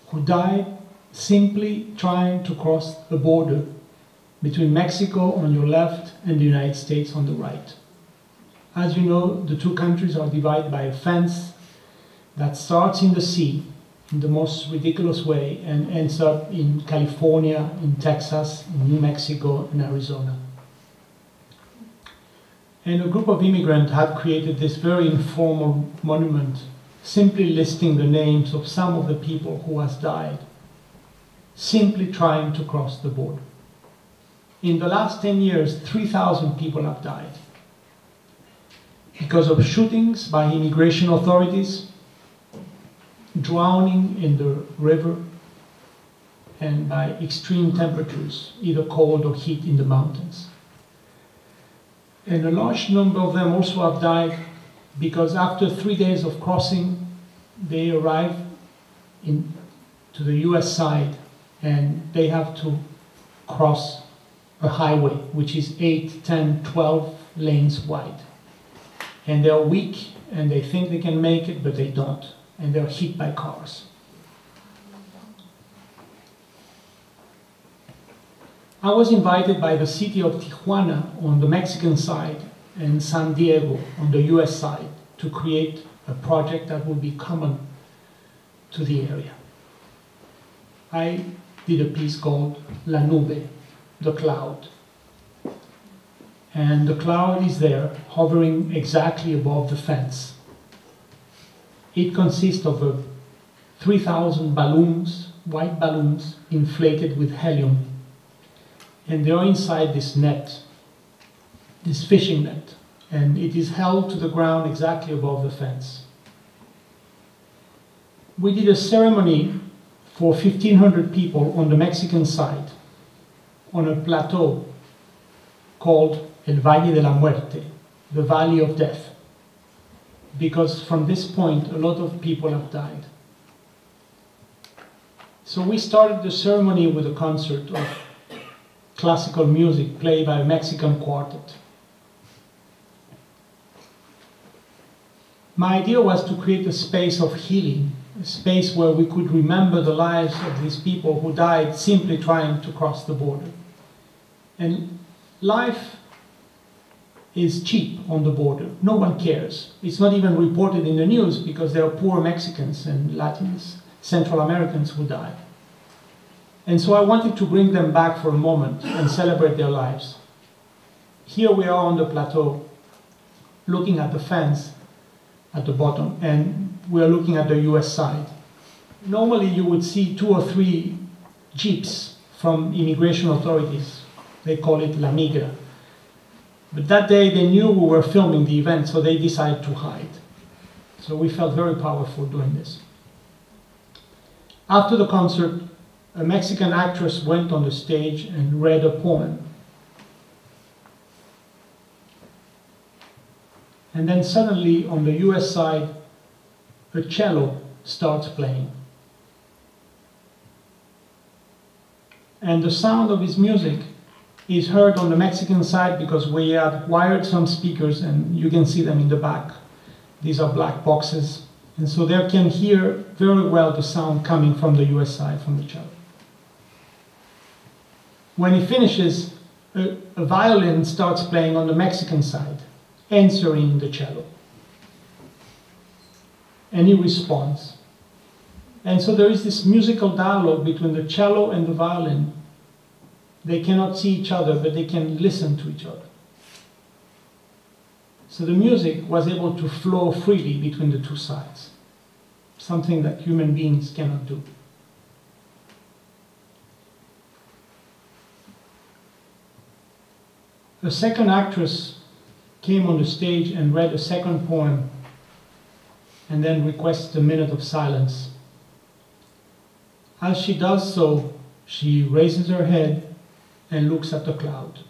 who died simply trying to cross the border between Mexico on your left and the United States on the right. As you know, the two countries are divided by a fence, that starts in the sea in the most ridiculous way and ends up in California, in Texas, in New Mexico, and Arizona. And a group of immigrants had created this very informal monument, simply listing the names of some of the people who has died, simply trying to cross the border. In the last 10 years, 3,000 people have died because of shootings by immigration authorities, drowning in the river, and by extreme temperatures, either cold or heat in the mountains. And a large number of them also have died because after 3 days of crossing, they arrive to the US side and they have to cross a highway which is 8, 10, 12 lanes wide. And they're weak and they think they can make it, but they don't. And they're hit by cars. I was invited by the city of Tijuana on the Mexican side and San Diego on the US side to create a project that would be common to the area. I did a piece called La Nube, the cloud. And the cloud is there, hovering exactly above the fence. It consists of 3,000 balloons, white balloons, inflated with helium. And they are inside this net, this fishing net, and it is held to the ground exactly above the fence. We did a ceremony for 1,500 people on the Mexican side, on a plateau called El Valle de la Muerte, the Valley of Death, because from this point a lot of people have died. So we started the ceremony with a concert of classical music played by a Mexican quartet. My idea was to create a space of healing, a space where we could remember the lives of these people who died simply trying to cross the border. And life is cheap on the border. No one cares. It's not even reported in the news because there are poor Mexicans and Latins, Central Americans who die. And so I wanted to bring them back for a moment and celebrate their lives. Here we are on the plateau, looking at the fence at the bottom, and we are looking at the US side. Normally you would see 2 or 3 jeeps from immigration authorities. They call it La Migra. But that day they knew we were filming the event, so they decided to hide. So we felt very powerful doing this. After the concert, a Mexican actress went on the stage and read a poem. And then suddenly, on the US side, a cello starts playing. And the sound of his music is heard on the Mexican side because we had wired some speakers, and you can see them in the back. These are black boxes. And so they can hear very well the sound coming from the US side, from the cello. When he finishes, a violin starts playing on the Mexican side, answering the cello. And he responds. And so there is this musical dialogue between the cello and the violin. They cannot see each other, but they can listen to each other. So the music was able to flow freely between the two sides, something that human beings cannot do. A second actress came on the stage and read a second poem and then requested a minute of silence. As she does so, she raises her head and looks at the cloud.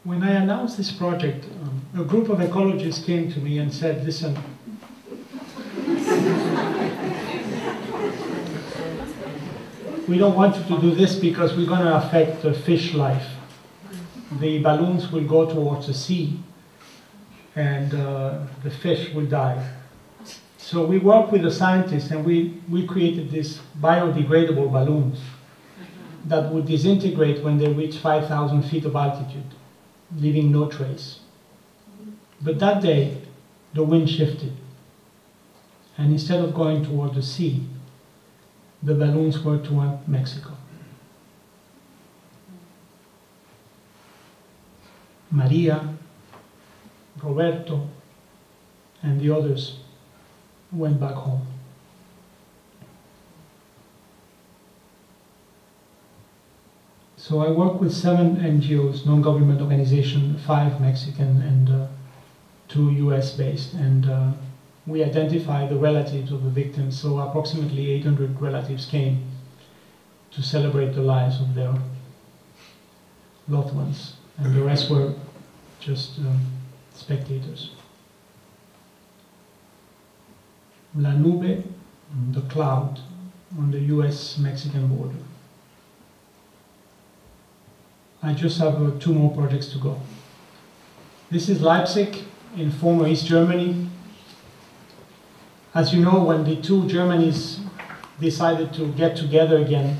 when I announced this project, a group of ecologists came to me and said, listen, we don't want you to do this because we're going to affect the fish life. The balloons will go towards the sea and the fish will die. So we worked with the scientists and we created these biodegradable balloons that would disintegrate when they reach 5,000 feet of altitude, leaving no trace. But that day, the wind shifted. And instead of going toward the sea, the balloons were toward Mexico. Maria, Roberto, and the others went back home. So I work with 7 NGOs, non-government organizations, 5 Mexican and 2 US-based, and we identify the relatives of the victims. So approximately 800 relatives came to celebrate the lives of their loved ones, and the rest were just spectators. La Nube, the cloud on the US-Mexican border. I just have 2 more projects to go. This is Leipzig in former East Germany. As you know, when the 2 Germanys decided to get together again,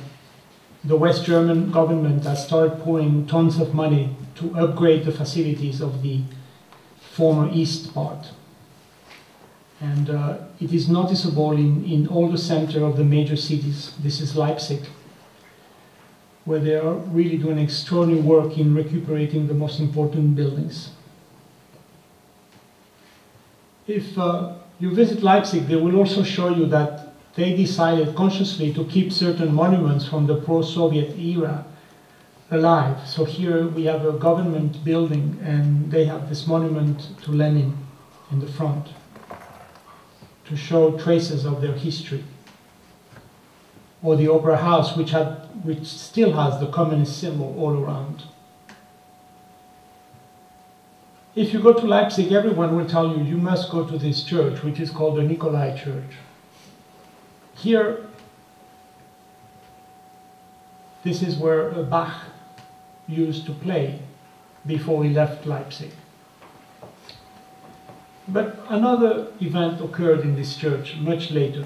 the West German government has started pouring tons of money to upgrade the facilities of the former East part. And it is noticeable in all the center of the major cities. This is Leipzig, where they are really doing extraordinary work in recuperating the most important buildings. If you visit Leipzig, they will also show you that they decided consciously to keep certain monuments from the pro-Soviet era alive. So here we have a government building and they have this monument to Lenin in the front to show traces of their history. Or the Opera House, which still has the communist symbol all around. If you go to Leipzig, everyone will tell you, you must go to this church, which is called the Nikolai Church. Here, this is where Bach used to play before he left Leipzig. But another event occurred in this church much later.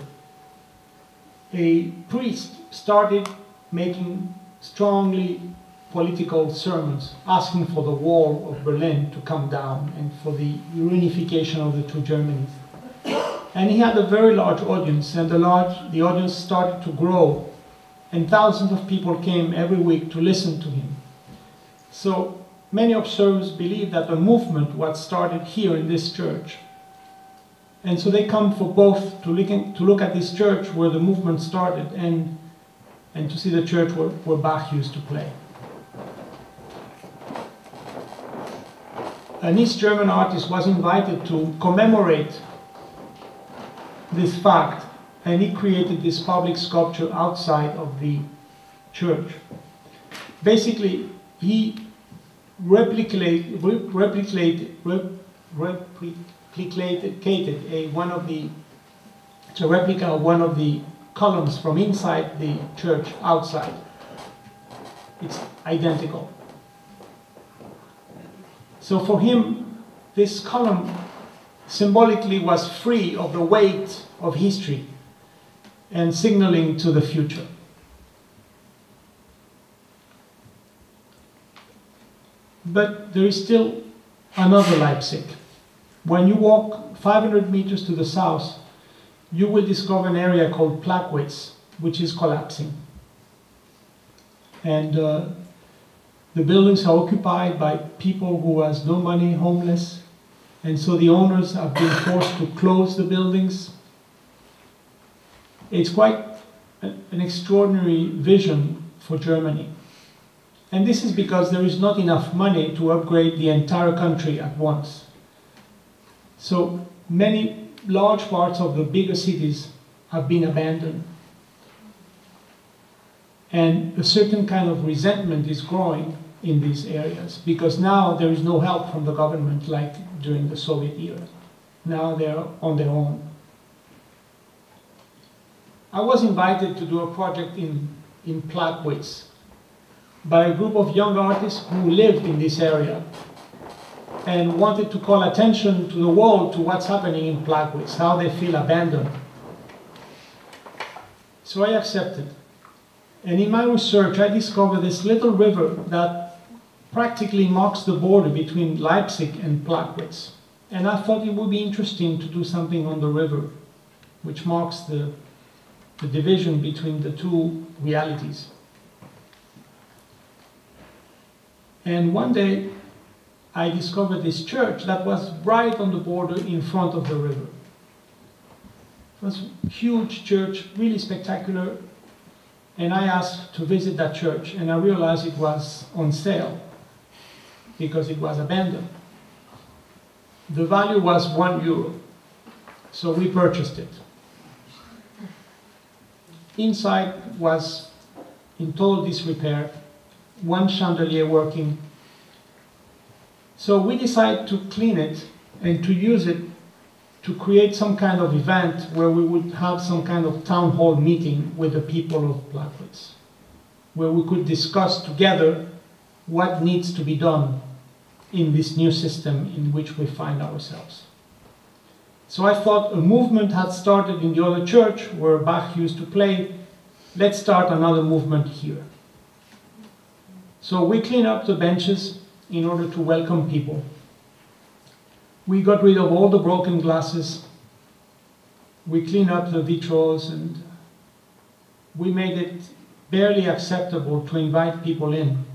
A priest started making strongly political sermons, asking for the wall of Berlin to come down and for the reunification of the 2 Germanys. And he had a very large audience, and the audience started to grow, and thousands of people came every week to listen to him. So many observers believe that the movement was started here in this church. And so they come for both to look at this church where the movement started and to see the church where Bach used to play. An East German artist was invited to commemorate this fact, and he created this public sculpture outside of the church. Basically, he replicated a replica of one of the columns from inside the church outside. It's identical. So for him, this column symbolically was free of the weight of history and signaling to the future. But there is still another Leipzig. When you walk 500 meters to the south, you will discover an area called Plagwitz, which is collapsing. And the buildings are occupied by people who has no money, homeless, and so the owners have been forced to close the buildings. It's quite an extraordinary vision for Germany. And this is because there is not enough money to upgrade the entire country at once. So many large parts of the bigger cities have been abandoned. And a certain kind of resentment is growing in these areas, because now there is no help from the government like during the Soviet era. Now they're on their own. I was invited to do a project in Plagwitz by a group of young artists who lived in this area and wanted to call attention to the world to what's happening in Plagwitz, how they feel abandoned. So I accepted. And in my research, I discovered this little river that practically marks the border between Leipzig and Plagwitz. And I thought it would be interesting to do something on the river, which marks the division between the two realities. And one day, I discovered this church that was right on the border in front of the river. It was a huge church, really spectacular. And I asked to visit that church, and I realized it was on sale because it was abandoned. The value was €1, so we purchased it. Inside was in total disrepair, one chandelier working. So we decided to clean it and to use it to create some kind of event where we would have some kind of town hall meeting with the people of Plagwitz, where we could discuss together what needs to be done in this new system in which we find ourselves. So I thought a movement had started in the other church where Bach used to play. Let's start another movement here. So we cleaned up the benches in order to welcome people. We got rid of all the broken glasses. We cleaned up the vitrals, and we made it barely acceptable to invite people in.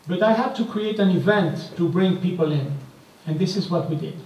But I had to create an event to bring people in, and this is what we did.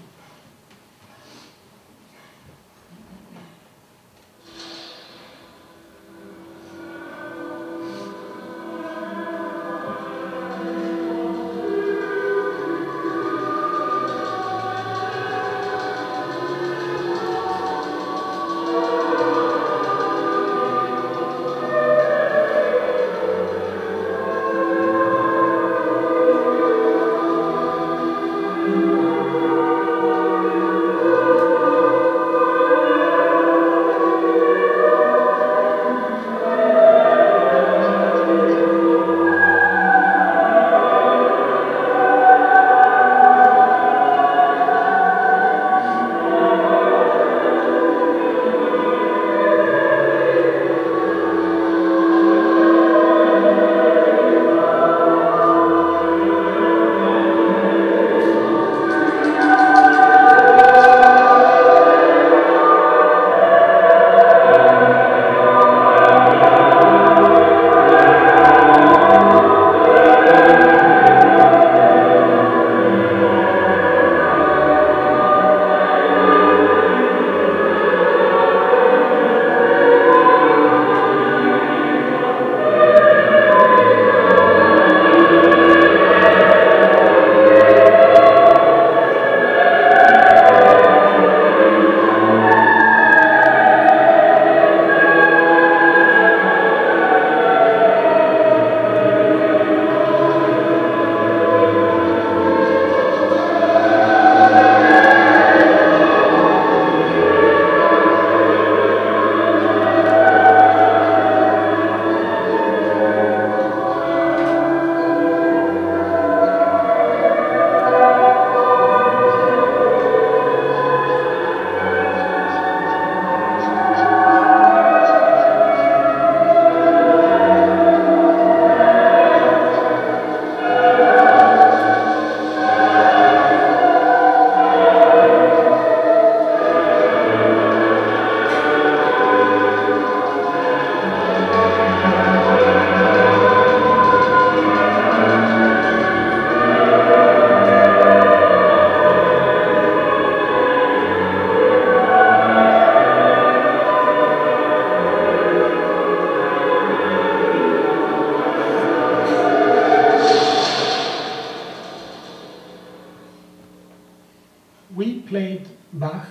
we played Bach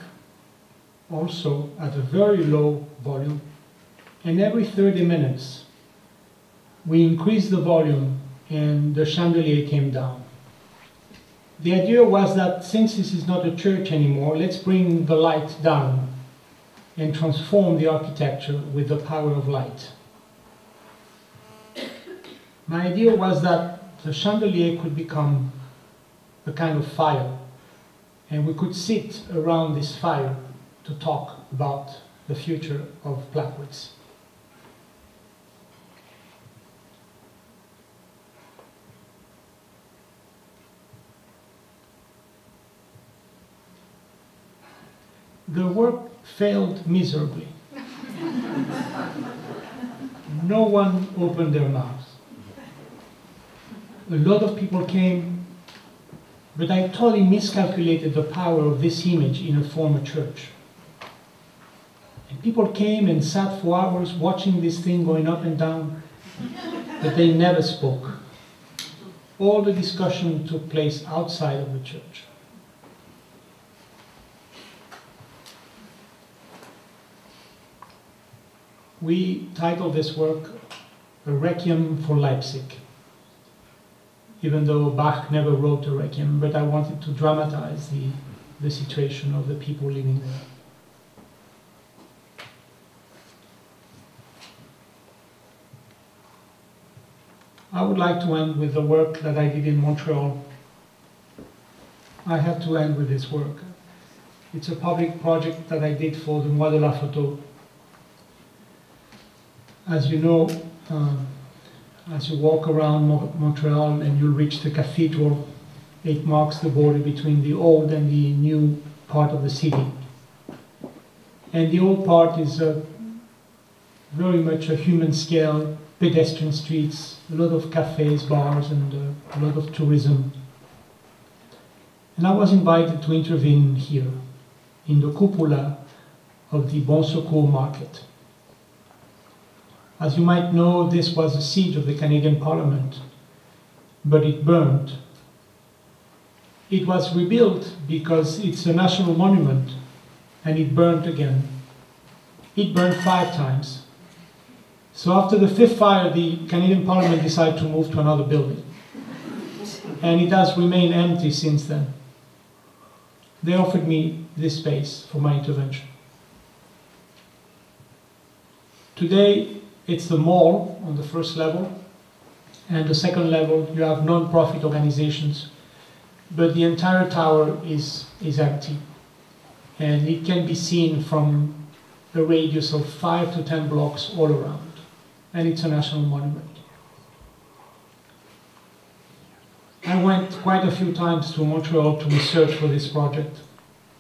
also at a very low volume, and every 30 minutes we increased the volume and the chandelier came down. The idea was that since this is not a church anymore, let's bring the light down and transform the architecture with the power of light. My idea was that the chandelier could become a kind of fire, and we could sit around this fire to talk about the future of Plagwitz. The work failed miserably. No one opened their mouths. A lot of people came, but I totally miscalculated the power of this image in a former church. And people came and sat for hours watching this thing going up and down, but they never spoke. All the discussion took place outside of the church. We titled this work A Requiem for Leipzig, even though Bach never wrote a requiem, but I wanted to dramatize the situation of the people living there. I would like to end with the work that I did in Montreal. I have to end with this work. It's a public project that I did for the Mois de la Photo. As you know, as you walk around Montreal and you reach the cathedral, it marks the border between the old and the new part of the city. And the old part is very much a human scale, pedestrian streets, a lot of cafes, bars, and a lot of tourism. And I was invited to intervene here, in the cupola of the Bon Secours market. As you might know, this was a siege of the Canadian Parliament, but it burned. It was rebuilt because it's a national monument, and it burned again. It burned 5 times. So after the 5th fire, the Canadian Parliament decided to move to another building. And it has remained empty since then. They offered me this space for my intervention. Today, it's the mall on the first level, and the second level you have non-profit organizations, but the entire tower is empty, and it can be seen from a radius of 5 to 10 blocks all around, and it's a national monument. I went quite a few times to Montreal to research for this project,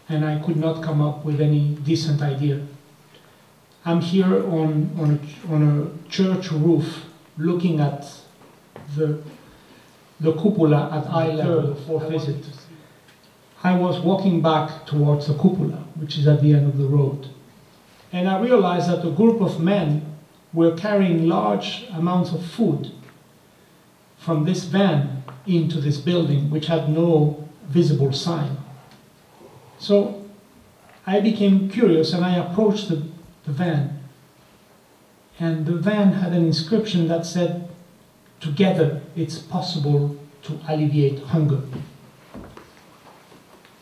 and I could not come up with any decent idea. I'm here on a church roof looking at the cupola at eye level for visit. I was walking back towards the cupola, which is at the end of the road. And I realized that a group of men were carrying large amounts of food from this van into this building, which had no visible sign. So I became curious and I approached the van. And the van had an inscription that said, "Together it's possible to alleviate hunger."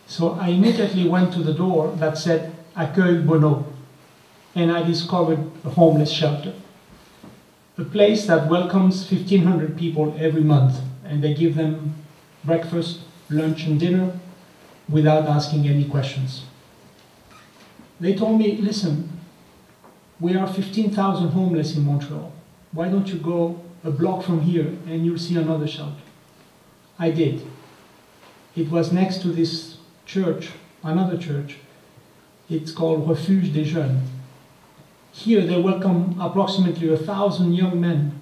So I immediately went to the door that said, "Accueil Bono," and I discovered a homeless shelter. A place that welcomes 1,500 people every month, and they give them breakfast, lunch, and dinner without asking any questions. They told me, "Listen, we are 15,000 homeless in Montreal. Why don't you go a block from here and you'll see another shelter?" I did. It was next to this church, another church. It's called Refuge des Jeunes. Here they welcome approximately 1,000 young men,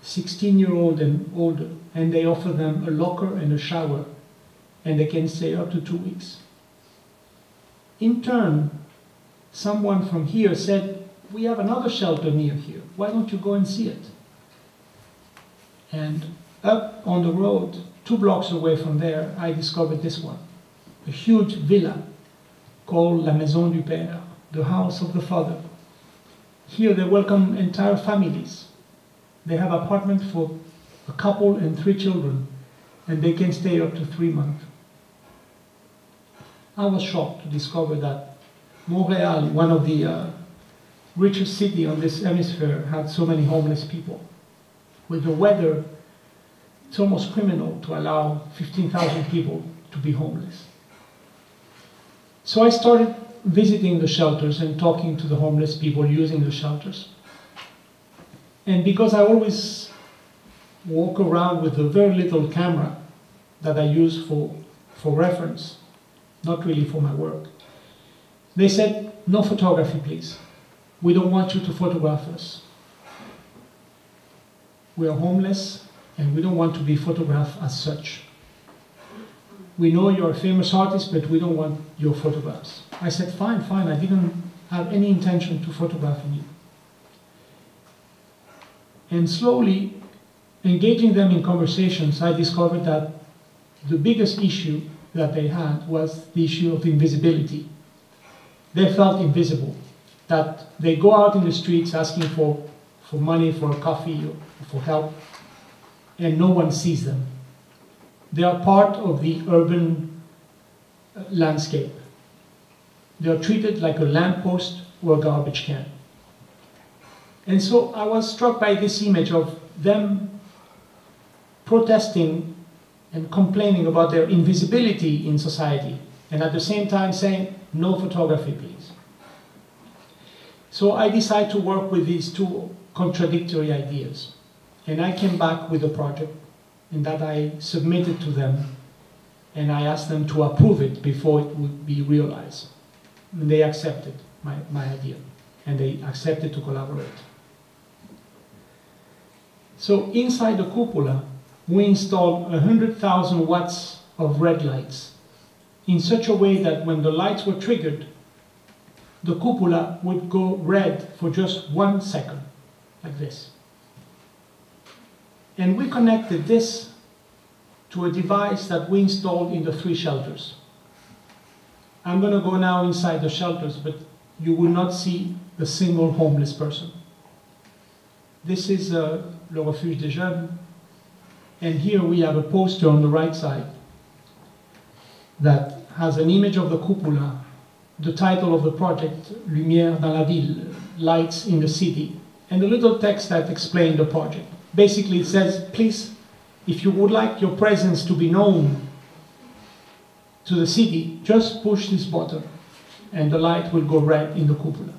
16-year-old and older, and they offer them a locker and a shower, and they can stay up to 2 weeks. In turn, someone from here said, "We have another shelter near here. Why don't you go and see it?" And up on the road, 2 blocks away from there, I discovered this one, a huge villa called La Maison du Père, the house of the father. Here they welcome entire families. They have apartment for a couple and 3 children, and they can stay up to 3 months. I was shocked to discover that Montreal, one of the richest cities on this hemisphere, had so many homeless people. With the weather, it's almost criminal to allow 15,000 people to be homeless. So I started visiting the shelters and talking to the homeless people using the shelters. And because I always walk around with a very little camera that I use for reference, not really for my work, they said, no photography, please. We don't want you to photograph us. We are homeless, and we don't want to be photographed as such. We know you're a famous artist, but we don't want your photographs. I said, fine, fine. I didn't have any intention to photograph you. And slowly, engaging them in conversations, I discovered that the biggest issue that they had was the issue of invisibility. They felt invisible, that they go out in the streets asking for money, for a coffee, or for help, and no one sees them. They are part of the urban landscape. They are treated like a lamppost or a garbage can. And so I was struck by this image of them protesting and complaining about their invisibility in society, and at the same time saying, no photography, please. So I decided to work with these two contradictory ideas. And I came back with a project, and that I submitted to them, and I asked them to approve it before it would be realized. And they accepted my idea, and they accepted to collaborate. So inside the cupola, we installed 100,000 watts of red lights in such a way that when the lights were triggered, the cupola would go red for just 1 second, like this. And we connected this to a device that we installed in the 3 shelters. I'm going to go now inside the shelters, but you will not see a single homeless person. This is Le Refuge des Jeunes, and here we have a poster on the right side that has an image of the cupola, the title of the project, Lumière dans la ville, lights in the city, and a little text that explains the project. Basically it says, please, if you would like your presence to be known to the city, just push this button and the light will go red in the cupola.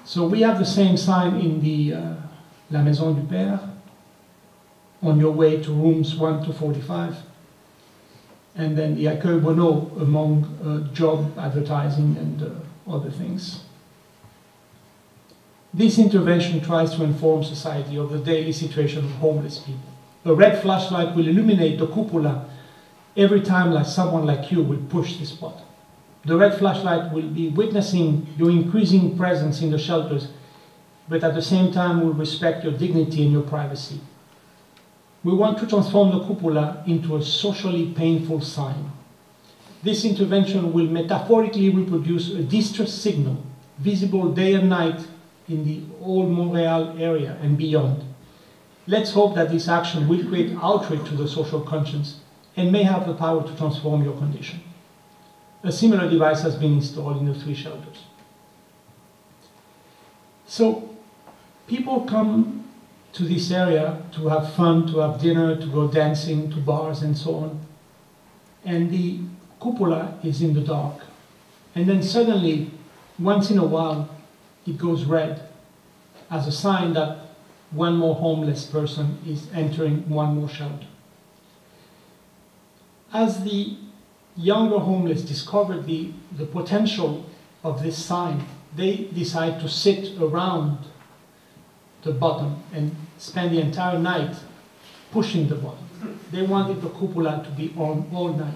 So we have the same sign in the La Maison du Père, on your way to rooms 1 to 45, and then the Accueil Bonneau among job advertising and other things. This intervention tries to inform society of the daily situation of homeless people. A red flashlight will illuminate the cupola every time like someone like you will push this button. The red flashlight will be witnessing your increasing presence in the shelters, but at the same time will respect your dignity and your privacy. We want to transform the cupola into a socially painful sign. This intervention will metaphorically reproduce a distress signal, visible day and night in the old Montreal area and beyond. Let's hope that this action will create outrage to the social conscience and may have the power to transform your condition. A similar device has been installed in the 3 shelters. So people come to this area to have fun, to have dinner, to go dancing, to bars and so on. And the cupola is in the dark. And then suddenly, once in a while, it goes red as a sign that one more homeless person is entering one more shelter. As the younger homeless discovered the potential of this sign, they decide to sit around the button and spend the entire night pushing the button. They wanted the cupola to be on all night.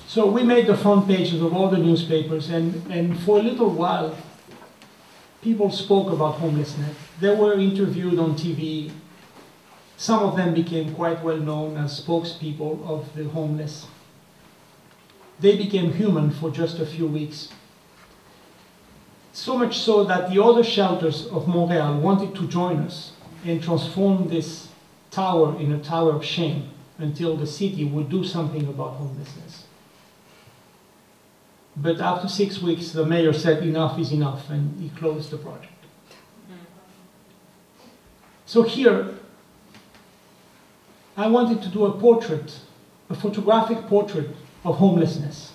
So we made the front pages of all the newspapers, and for a little while, people spoke about homelessness. They were interviewed on TV. Some of them became quite well known as spokespeople of the homeless. They became human for just a few weeks. So much so that the other shelters of Montreal wanted to join us and transform this tower in a tower of shame until the city would do something about homelessness. But after 6 weeks, the mayor said enough is enough, and he closed the project. So here, I wanted to do a portrait, a photographic portrait of homelessness,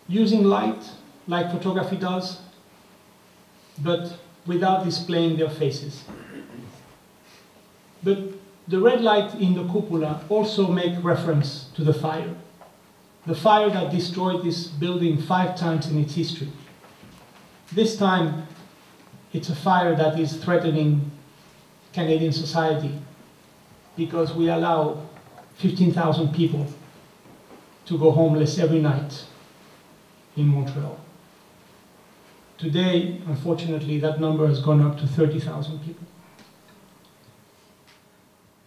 using light, like photography does, but without displaying their faces. But the red light in the cupola also make reference to the fire that destroyed this building 5 times in its history. This time, it's a fire that is threatening Canadian society because we allow 15,000 people to go homeless every night in Montreal. Today, unfortunately, that number has gone up to 30,000 people.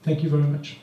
Thank you very much.